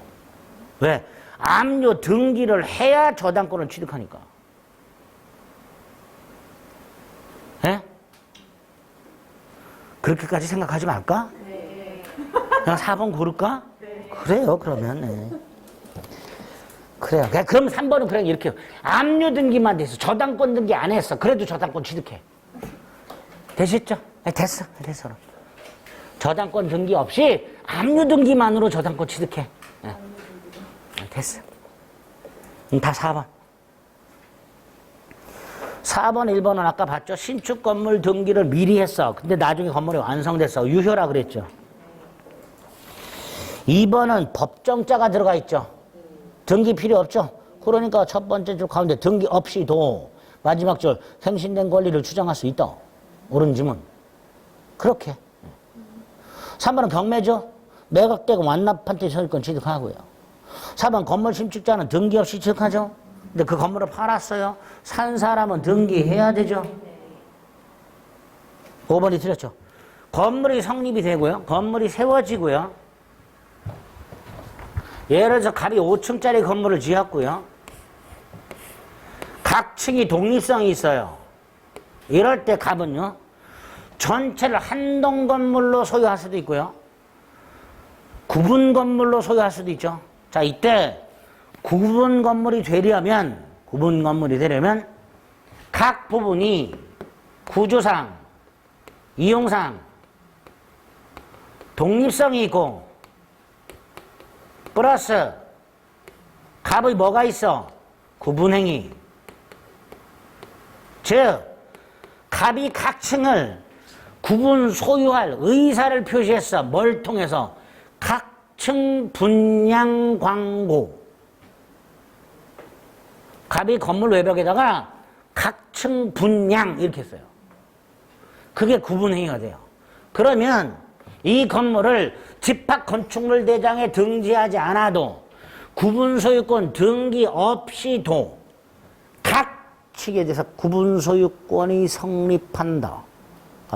왜? 압류 등기를 해야 저당권을 취득하니까. 예? 그렇게까지 생각하지 말까? 네. 그냥 4번 고를까? 네. 그래요, 그러면. 네. 그래요. 그럼 3번은 그냥 이렇게 압류 등기만 돼서 저당권 등기 안 했어. 그래도 저당권 취득해. 되셨죠? 네, 됐어. 저당권 등기 없이 압류 등기만으로 저당권 취득해. 네. 됐어. 다 4번. 4번, 1번은 아까 봤죠? 신축 건물 등기를 미리 했어. 근데 나중에 건물이 완성됐어. 유효라 그랬죠. 2번은 법정자가 들어가 있죠. 등기 필요 없죠. 그러니까 첫 번째 줄 가운데 등기 없이도 마지막 줄 갱신된 권리를 주장할 수 있다. 옳은 지문. 그렇게. 3번은 경매죠. 매각되고 완납한 때 소유권 취득하고요. 4번 건물 신축자는 등기 없이 취득하죠. 근데 그 건물을 팔았어요. 산 사람은 등기해야 되죠. 5번이 틀렸죠. 건물이 성립이 되고요. 건물이 세워지고요. 예를 들어서 갑이 5층짜리 건물을 지었고요. 각 층이 독립성이 있어요. 이럴 때 갑은요. 전체를 한 동 건물로 소유할 수도 있고요. 구분 건물로 소유할 수도 있죠. 자, 이때 구분 건물이 되려면 각 부분이 구조상, 이용상 독립성이 있고 플러스 갑의 뭐가 있어? 구분행위. 즉 갑이 각 층을 구분 소유할 의사를 표시했어. 뭘 통해서? 각층 분양 광고. 갑이 건물 외벽에다가 각층 분양 이렇게 했어요. 그게 구분행위가 돼요. 그러면 이 건물을 집합건축물 대장에 등재하지 않아도 구분소유권 등기 없이도 각 측에 대해서 구분소유권이 성립한다.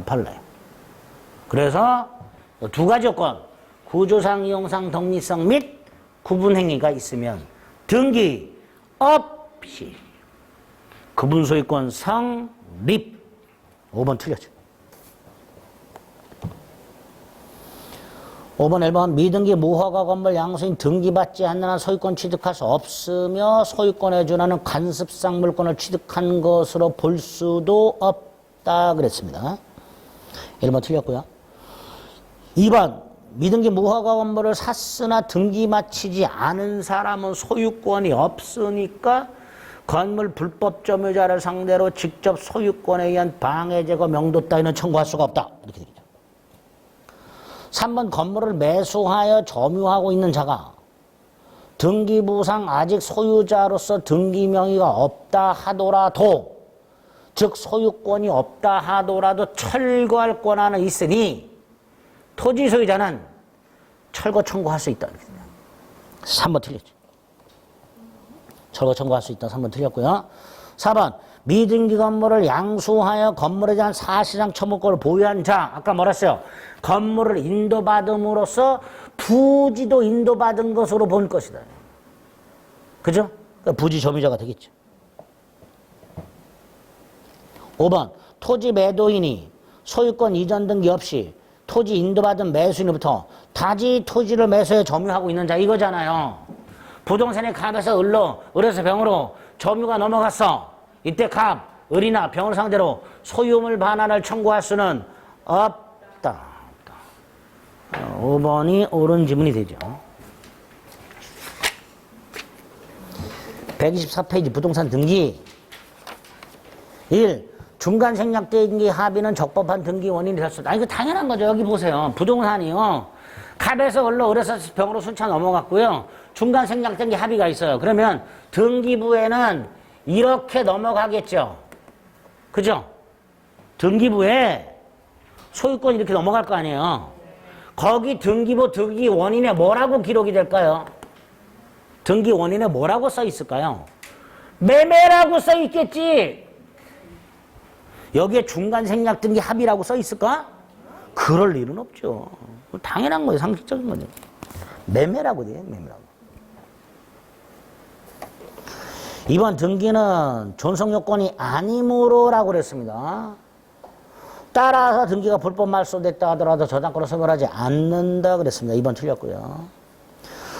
판례. 그래서 두 가지 요건, 구조상, 이용상, 독립성 및 구분행위가 있으면 등기 없이 구분소유권 성립. 5번 틀렸죠. 5번, 1번 미등기 무허가 건물 양수인 등기받지 않는 한 소유권 취득할 수 없으며 소유권에 준하는 관습상 물권을 취득한 것으로 볼 수도 없다 그랬습니다. 1번 틀렸고요. 2번 미등기 무허가 건물을 샀으나 등기 마치지 않은 사람은 소유권이 없으니까 건물 불법 점유자를 상대로 직접 소유권에 의한 방해, 제거, 명도 따위는 청구할 수가 없다. 이렇게 되겠죠. 3번 건물을 매수하여 점유하고 있는 자가 등기부상 아직 소유자로서 등기 명의가 없다 하더라도, 즉 소유권이 없다 하더라도 철거할 권한은 있으니 토지 소유자는 철거 청구할 수 있다. 3번 틀렸죠. 철거 청구할 수 있다. 3번 틀렸고요. 4번 미등기 건물을 양수하여 건물에 대한 사실상 처분권을 보유한 자. 아까 뭐라 했어요? 건물을 인도받음으로써 부지도 인도받은 것으로 본 것이다. 그죠? 그러니까 부지 점유자가 되겠죠. 5번 토지 매도인이 소유권 이전 등기 없이 토지 인도받은 매수인으로부터 타지 토지를 매수해 점유하고 있는 자 이거잖아요. 부동산의 갑에서 을에서 병으로 점유가 넘어갔어. 이때 갑, 을이나 병을 상대로 소유물 반환을 청구할 수는 없다. 5번이 옳은 지문이 되죠. 124페이지 부동산 등기. 1. 중간 생략 등기 합의는 적법한 등기 원인이 될 수 있다. 이거 당연한 거죠. 여기 보세요. 부동산이요. 갑에서 을에서 병으로 순차 넘어갔고요. 중간 생략 등기 합의가 있어요. 그러면 등기부에는 이렇게 넘어가겠죠. 그죠? 등기부에 소유권이 이렇게 넘어갈 거 아니에요. 거기 등기부 등기 원인에 뭐라고 기록이 될까요? 등기 원인에 뭐라고 써 있을까요? 매매라고 써 있겠지. 여기에 중간 생략 등기 합의라고 써 있을까? 그럴 일은 없죠. 당연한 거예요. 상식적인 거죠. 매매라고 돼요. 매매라고. 2번 등기는 존속요건이 아니므로라고 그랬습니다. 따라서 등기가 불법 말소됐다 하더라도 저당권을 소멸하지 않는다 그랬습니다. 2번 틀렸고요.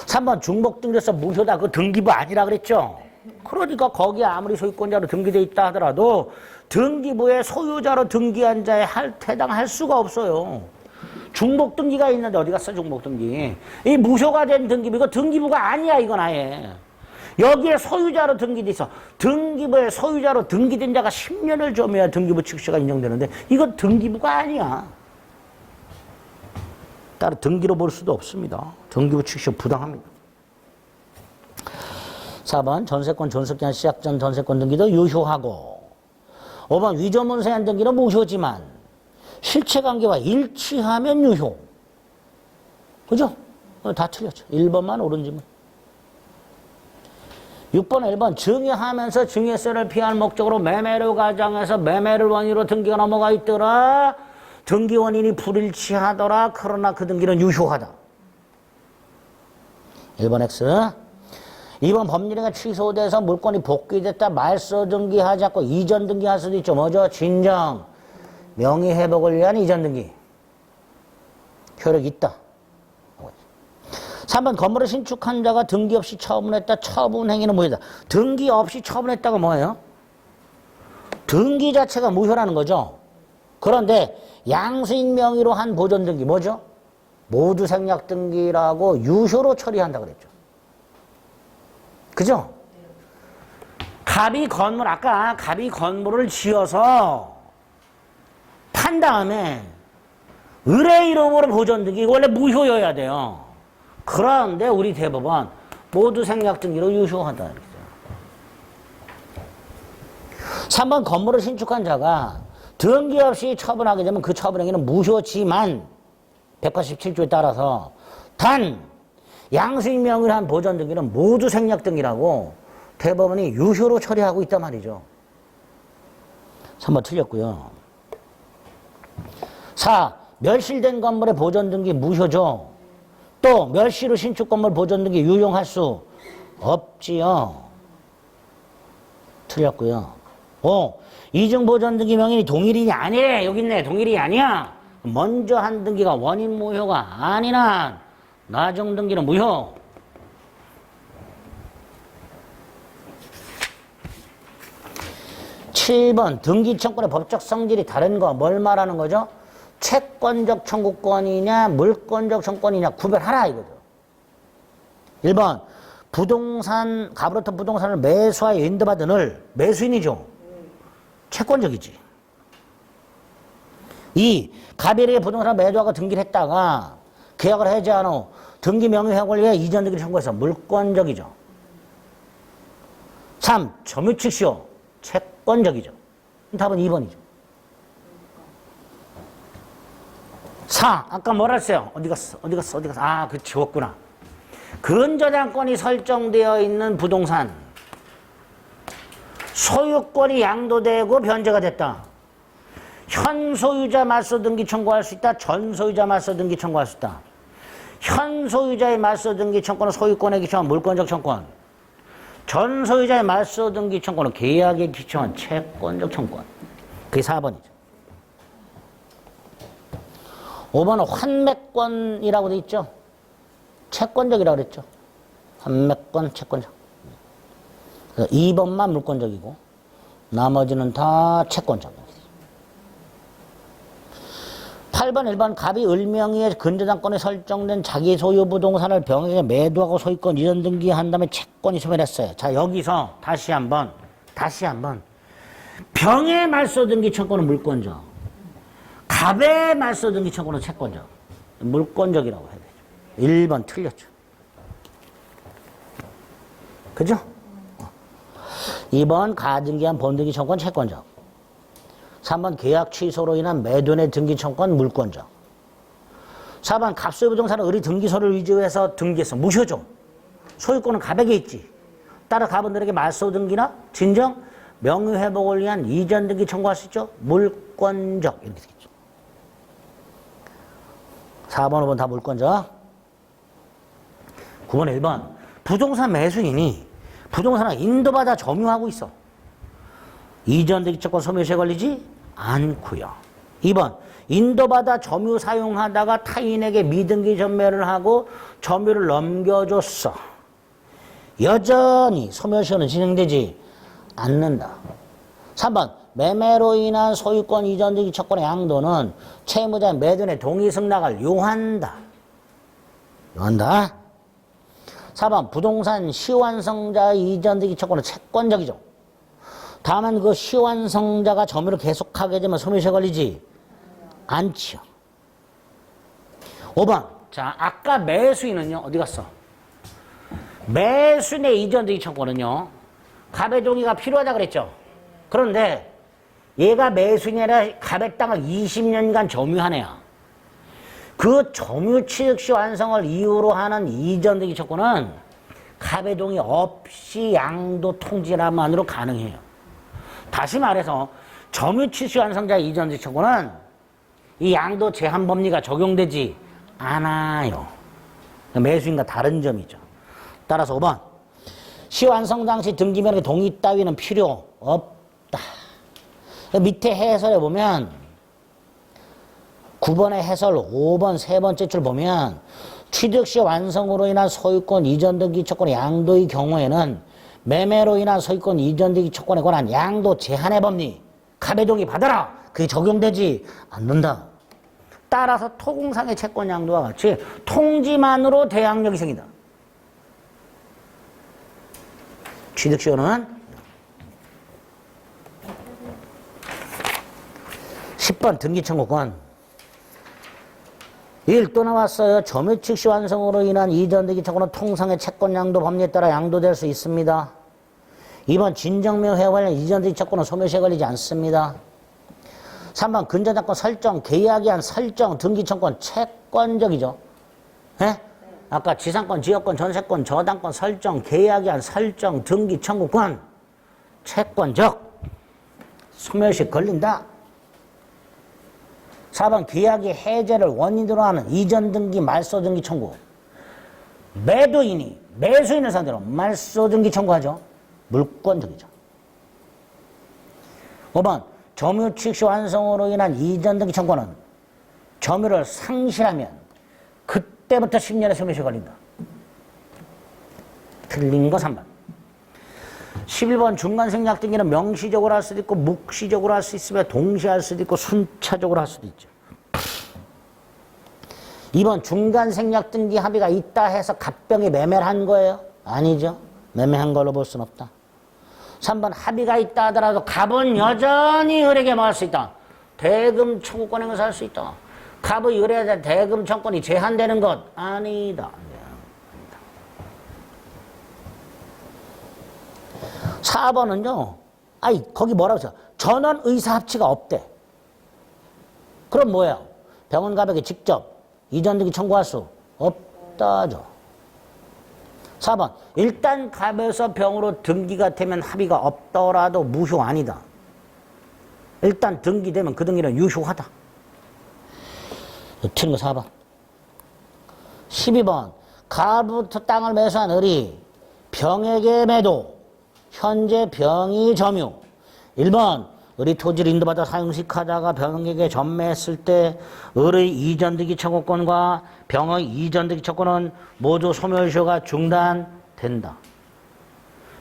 3번 중복등기로서 무효다. 그 등기부 아니라 그랬죠. 그러니까 거기에 아무리 소유권자로 등기되어 있다 하더라도 등기부에 소유자로 등기한 자에 해당할 수가 없어요. 중복등기가 있는데 어디 갔어 중복등기. 이 무효가 된 등기부 이거 등기부가 아니야. 이건 아예. 여기에 소유자로 등기돼 있어. 등기부에 소유자로 등기된 자가 10년을 점해야 등기부 취득세가 인정되는데 이건 등기부가 아니야. 따라 등기로 볼 수도 없습니다. 등기부 취득세 부당합니다. 4번 전세권 존속기한 시작 전 전세권 등기도 유효하고 5번 위조문서한 등기는 무효지만 실체관계와 일치하면 유효. 그죠? 다 틀렸죠. 1번만 옳은 지문. 6번, 1번 증여하면서 증여세를 피할 목적으로 매매를 가정해서 매매를 원인으로 등기가 넘어가 있더라. 등기 원인이 불일치하더라. 그러나 그 등기는 유효하다. 1번 X. 2번 법률행위가 취소돼서 물건이 복귀됐다. 말소 등기하지 않고 이전 등기할 수도 있죠. 뭐죠? 진정. 명의회복을 위한 이전 등기. 효력이 있다. 3번 건물을 신축한 자가 등기 없이 처분했다. 처분행위는 무효다. 등기 없이 처분했다가 뭐예요? 등기 자체가 무효라는 거죠. 그런데 양수인 명의로 한 보존 등기 뭐죠? 모두 생략 등기라고 유효로 처리한다 그랬죠. 그죠? 아까 갑이 건물을 지어서 판 다음에 을의 이름으로 보존 등기 원래 무효여야 돼요. 그런데 우리 대법원 모두 생략 등기로 유효하다. 3번 건물을 신축한 자가 등기 없이 처분하게 되면 그 처분행위는 무효지만 187조에 따라서 단 양수인 명의를 한 보전 등기는 모두 생략 등기라고 대법원이 유효로 처리하고 있단 말이죠. 3번 틀렸고요. 4. 멸실된 건물의 보전 등기 무효죠. 또 멸실 후 신축 건물 보전 등기 유용할 수 없지요. 틀렸고요. 5. 이중 보전 등기 명인이 동일인이 아니래. 여기 있네. 동일인이 아니야. 먼저 한 등기가 원인 무효가 아니나 나중 등기는 무효. 7번 등기 청구의 법적 성질이 다른 거 뭘 말하는 거죠? 채권적 청구권이냐 물권적 청구권이냐 구별하라 이거죠. 1번 부동산 갑으로부터 부동산을 매수하여 인도받은 을 매수인이죠. 채권적이지. 2. 갑에게 부동산을 매도하고 등기를 했다가 계약을 해제한 후 등기 명의 회복을 위해 이전 등기를 청구해서 물권적이죠. 3. 점유측 시효 채권적이죠. 답은 2번이죠. 4. 아까 뭐라 했어요? 어디 갔어? 아, 그 지웠구나. 근저당권이 설정되어 있는 부동산 소유권이 양도되고 변제가 됐다. 현 소유자 말소 등기 청구할 수 있다. 전 소유자 말소 등기 청구할 수 있다. 현 소유자의 말소 등기 청구는 소유권에 기초한 물권적 청구권. 전 소유자의 말소 등기 청구는 계약에 기초한 채권적 청구권. 그게 4번이죠. 5번은 환매권이라고 돼 있죠. 채권적이라고 그랬죠. 환매권, 채권적. 2번만 물권적이고 나머지는 다 채권적. 8번, 1번 갑이 을명의의 근저당권에 설정된 자기 소유 부동산을 병에게 매도하고 소유권 이전 등기한 다음에 채권이 소멸했어요. 자, 여기서 다시 한번 병의 말소 등기 청구는 물권적, 갑의 말소 등기 청구는 채권적. 물권적이라고 해야 되죠. 1번 틀렸죠. 그죠? 2번 가등기한 본등기 청구는 채권적. 3번 계약 취소로 인한 매도인의 등기 청구는 물권적. 4번 갑소유 부동산은 을이 등기소를 위조해서 등기했어. 무효죠. 소유권은 갑에게 있지. 따라 갑원들에게 말소 등기나 진정 명의회복을 위한 이전 등기 청구할 수 있죠. 물권적. 이렇게 되겠죠. 4번, 5번 다 물권적. 9번, 1번 부동산 매수인이 부동산을 인도받아 점유하고 있어. 이전 등기 채권 소멸시에 걸리지 않고요. 2번 인도받아 점유 사용하다가 타인에게 미등기 전매를 하고 점유를 넘겨줬어. 여전히 소멸시효는 진행되지 않는다. 3번 매매로 인한 소유권 이전 등기 채권의 양도는 채무자의 매도인의 동의 승낙을 요한다. 4번 부동산 시완성자의 이전 등기 채권은 채권적이죠. 다만 그 시완성자가 점유를 계속하게 되면 소멸시효에 걸리지 않지요. 5번 자 아까 매수인은요 어디 갔어? 매수인의 이전 등기 채권은요 갑의 동의가 필요하다 그랬죠. 그런데 얘가 매수인이 아니라 갑의 땅을 20년간 점유한 애야. 그 점유 취득시 완성을 이유로 하는 이전 등기 채권은 갑의 동의 없이 양도 통지라만으로 가능해요. 다시 말해서 점유 취득시 완성자 이전 등기 채권은 이 양도 제한 법리가 적용되지 않아요. 매수인과 다른 점이죠. 따라서 5번 시완성 당시 등기면의 동의 따위는 필요 없다. 밑에 해설에 보면 9번의 해설 5번 세 번째 줄 보면 취득시 완성으로 인한 소유권 이전 등기 채권의 양도의 경우에는 매매로 인한 소유권 이전 등기 채권에 관한 양도 제한의 법리 갑의 동의 받아라. 그게 적용되지 않는다. 따라서 토공상의 채권 양도와 같이 통지만으로 대항력이 생긴다. 취득시효는 10번 등기청구권 1. 또 나왔어요. 점유 측시 완성으로 인한 이전 등기 청구는 통상의 채권 양도 법리에 따라 양도될 수 있습니다. 2번 진정명 회원 관련 이전 등기 청구는 소멸시효에 걸리지 않습니다. 3번 근저당권 설정, 계약이한 설정, 등기청권 채권적이죠. 예? 아까 지상권, 지역권, 전세권, 저당권 설정, 계약이한 설정, 등기 청구권 채권적. 소멸시 걸린다. 4번 계약의 해제를 원인으로 하는 이전 등기, 말소 등기 청구. 매도인이 매수인을 상대로 말소 등기 청구하죠. 물권적이죠. 5번 점유 취득시 완성으로 인한 이전 등기 청구는 점유를 상실하면 그때부터 10년의 소멸시 걸린다. 틀린 거 3번. 11번 중간생략 등기는 명시적으로 할 수도 있고 묵시적으로 할 수 있으며 동시에 할 수도 있고 순차적으로 할 수도 있죠. 2번 중간생략 등기 합의가 있다 해서 갑병이 매매를 한 거예요? 아니죠. 매매한 걸로 볼 수는 없다. 3번 합의가 있다 하더라도 갑은 여전히 을에게 뭐 할 수 있다. 대금 청구권 행사할 수 있다. 갑의 을에 대한 대금 청구권이 제한되는 것 아니다. 4번은요. 아이 거기 뭐라고 써? 전원 의사 합치가 없대. 그럼 뭐예요? 병원갑에게 직접 이전 등기 청구할 수 없다죠. 4번 일단 갑에서 병으로 등기가 되면 합의가 없더라도 무효 아니다. 일단 등기되면 그 등기는 유효하다. 틀린 거 4번. 12번 갑부터 땅을 매수한 을이 병에게 매도, 현재 병이 점유. 1번 을이 토지를 인도받아 사용식하다가 병에게 전매했을 때 을의 이전등기 청구권과 병의 이전등기 청구권은 모두 소멸시효가 중단된다.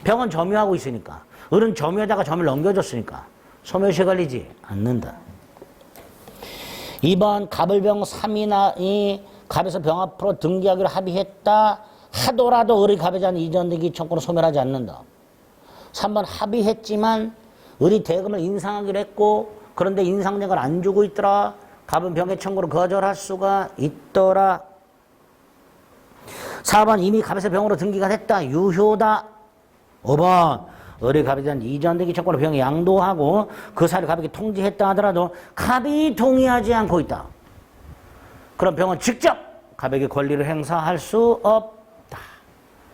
병은 점유하고 있으니까 을은 점유하다가 점유를 넘겨줬으니까 소멸시효 걸리지 않는다. 2번 갑을병 3인이 갑에서 병 앞으로 등기하기로 합의했다 하더라도 을의 갑에 대한 이전등기 청구권은 소멸하지 않는다. 3번 합의했지만 을이 대금을 인상하기로 했고 그런데 인상액을 안 주고 있더라. 갑은 병의 청구를 거절할 수가 있더라. 4번 이미 갑에서 병으로 등기가 됐다. 유효다. 5번 을이 갑에 대한 이전등기 청구를 병에 양도하고 그 사실을 갑에게 통지했다 하더라도 갑이 동의하지 않고 있다. 그럼 병은 직접 갑에게 권리를 행사할 수 없다.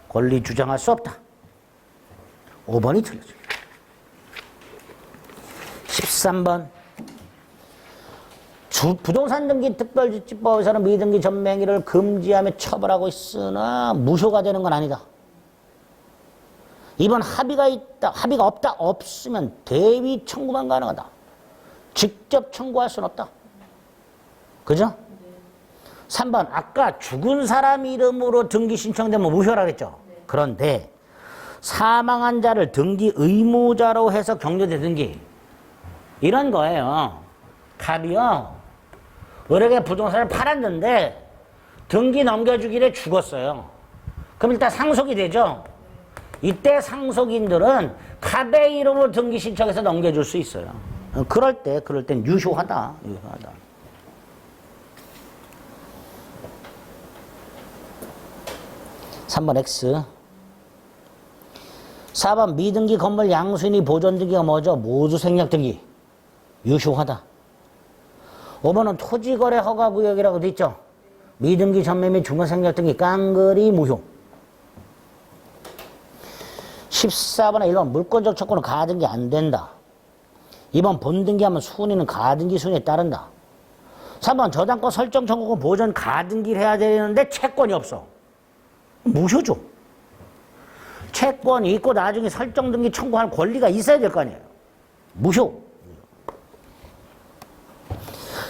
권리 주장할 수 없다. 5번이 틀려져. 13번 부동산 등기 특별주택법에서는 미등기 전매행위를 금지하며 처벌하고 있으나 무효가 되는 건 아니다. 2번 합의가 있다, 합의가 없다, 없으면 대위 청구만 가능하다. 직접 청구할 수는 없다. 그죠? 3번 아까 죽은 사람 이름으로 등기 신청되면 무효라 그랬죠. 그런데 사망한 자를 등기 의무자로 해서 경조대 등기 이런 거예요. 갑이요 을에게 부동산을 팔았는데 등기 넘겨주길래 죽었어요. 그럼 일단 상속이 되죠. 이때 상속인들은 갑의 이름으로 등기 신청해서 넘겨줄 수 있어요. 그럴 땐 유효하다. 유효하다. (3번) X. 4번 미등기 건물 양수인이 보존등기가 뭐죠? 모두 생략등기. 유효하다. 5번은 토지거래 허가구역이라고 돼 있죠? 미등기 전매 및 중간생략등기 깡그리 무효. 14번에 1번 물권적 청구는 가등기 안 된다. 2번 본등기하면 순위는 가등기 순위에 따른다. 3번 저당권 설정 청구권 보존 가등기를 해야 되는데 채권이 없어. 무효죠. 채권이 있고 나중에 설정 등기 청구할 권리가 있어야 될 거 아니에요. 무효.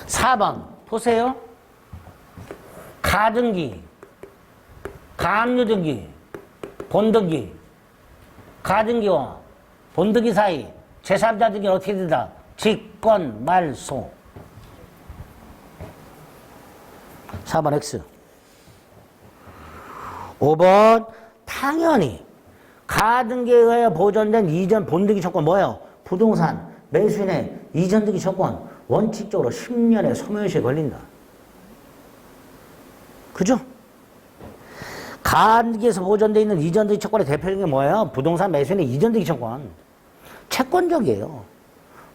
4번 보세요. 가등기, 가압류등기, 본등기, 가등기와 본등기 사이 제3자 등기는 어떻게 된다? 직권 말소. 4번 X. 5번 당연히 가등기에 의하여 보존된 이전 본등기 청구권 뭐예요? 부동산 매수인의 이전 등기 청구권 원칙적으로 10년의 소멸시효에 걸린다. 그죠? 가등기에서 보존되어 있는 이전 등기 청구권의 대표적인 게 뭐예요? 부동산 매수인의 이전 등기 청구권. 채권적이에요.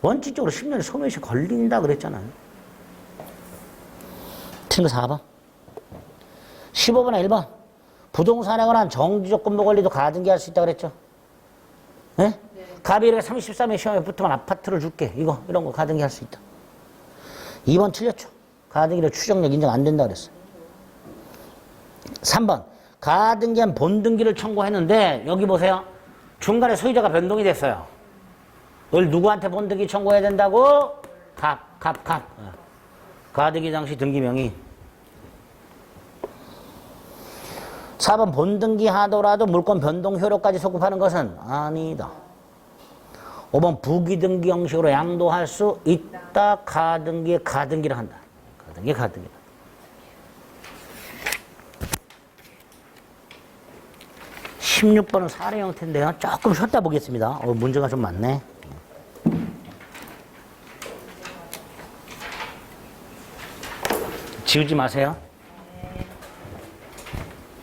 원칙적으로 10년이 소멸시 걸린다 그랬잖아요. 틀린 거 4번. 15번에 1번. 부동산에 관한 정지조건부 권리도 가등기 할 수 있다 그랬죠. 네? 네. 갑이 33회 시험에 붙으면 아파트를 줄게. 이런 거 가등기 할 수 있다. 2번 틀렸죠. 가등기로 추정력 인정 안 된다 그랬어요. 3번. 가등기한 본등기를 청구했는데 여기 보세요. 중간에 소유자가 변동이 됐어요. 널 누구한테 본등기 청구해야 된다고? 갑. 가등기 당시 등기명의. 4번 본등기 하더라도 물권 변동 효력까지 소급하는 것은 아니다. 5번 부기등기 형식으로 양도할 수 있다. 가등기에 가등기를 한다. 가등기. 16번은 사례 형태인데요. 조금 쉬었다 보겠습니다. 문제가 좀 많네. 지우지 마세요.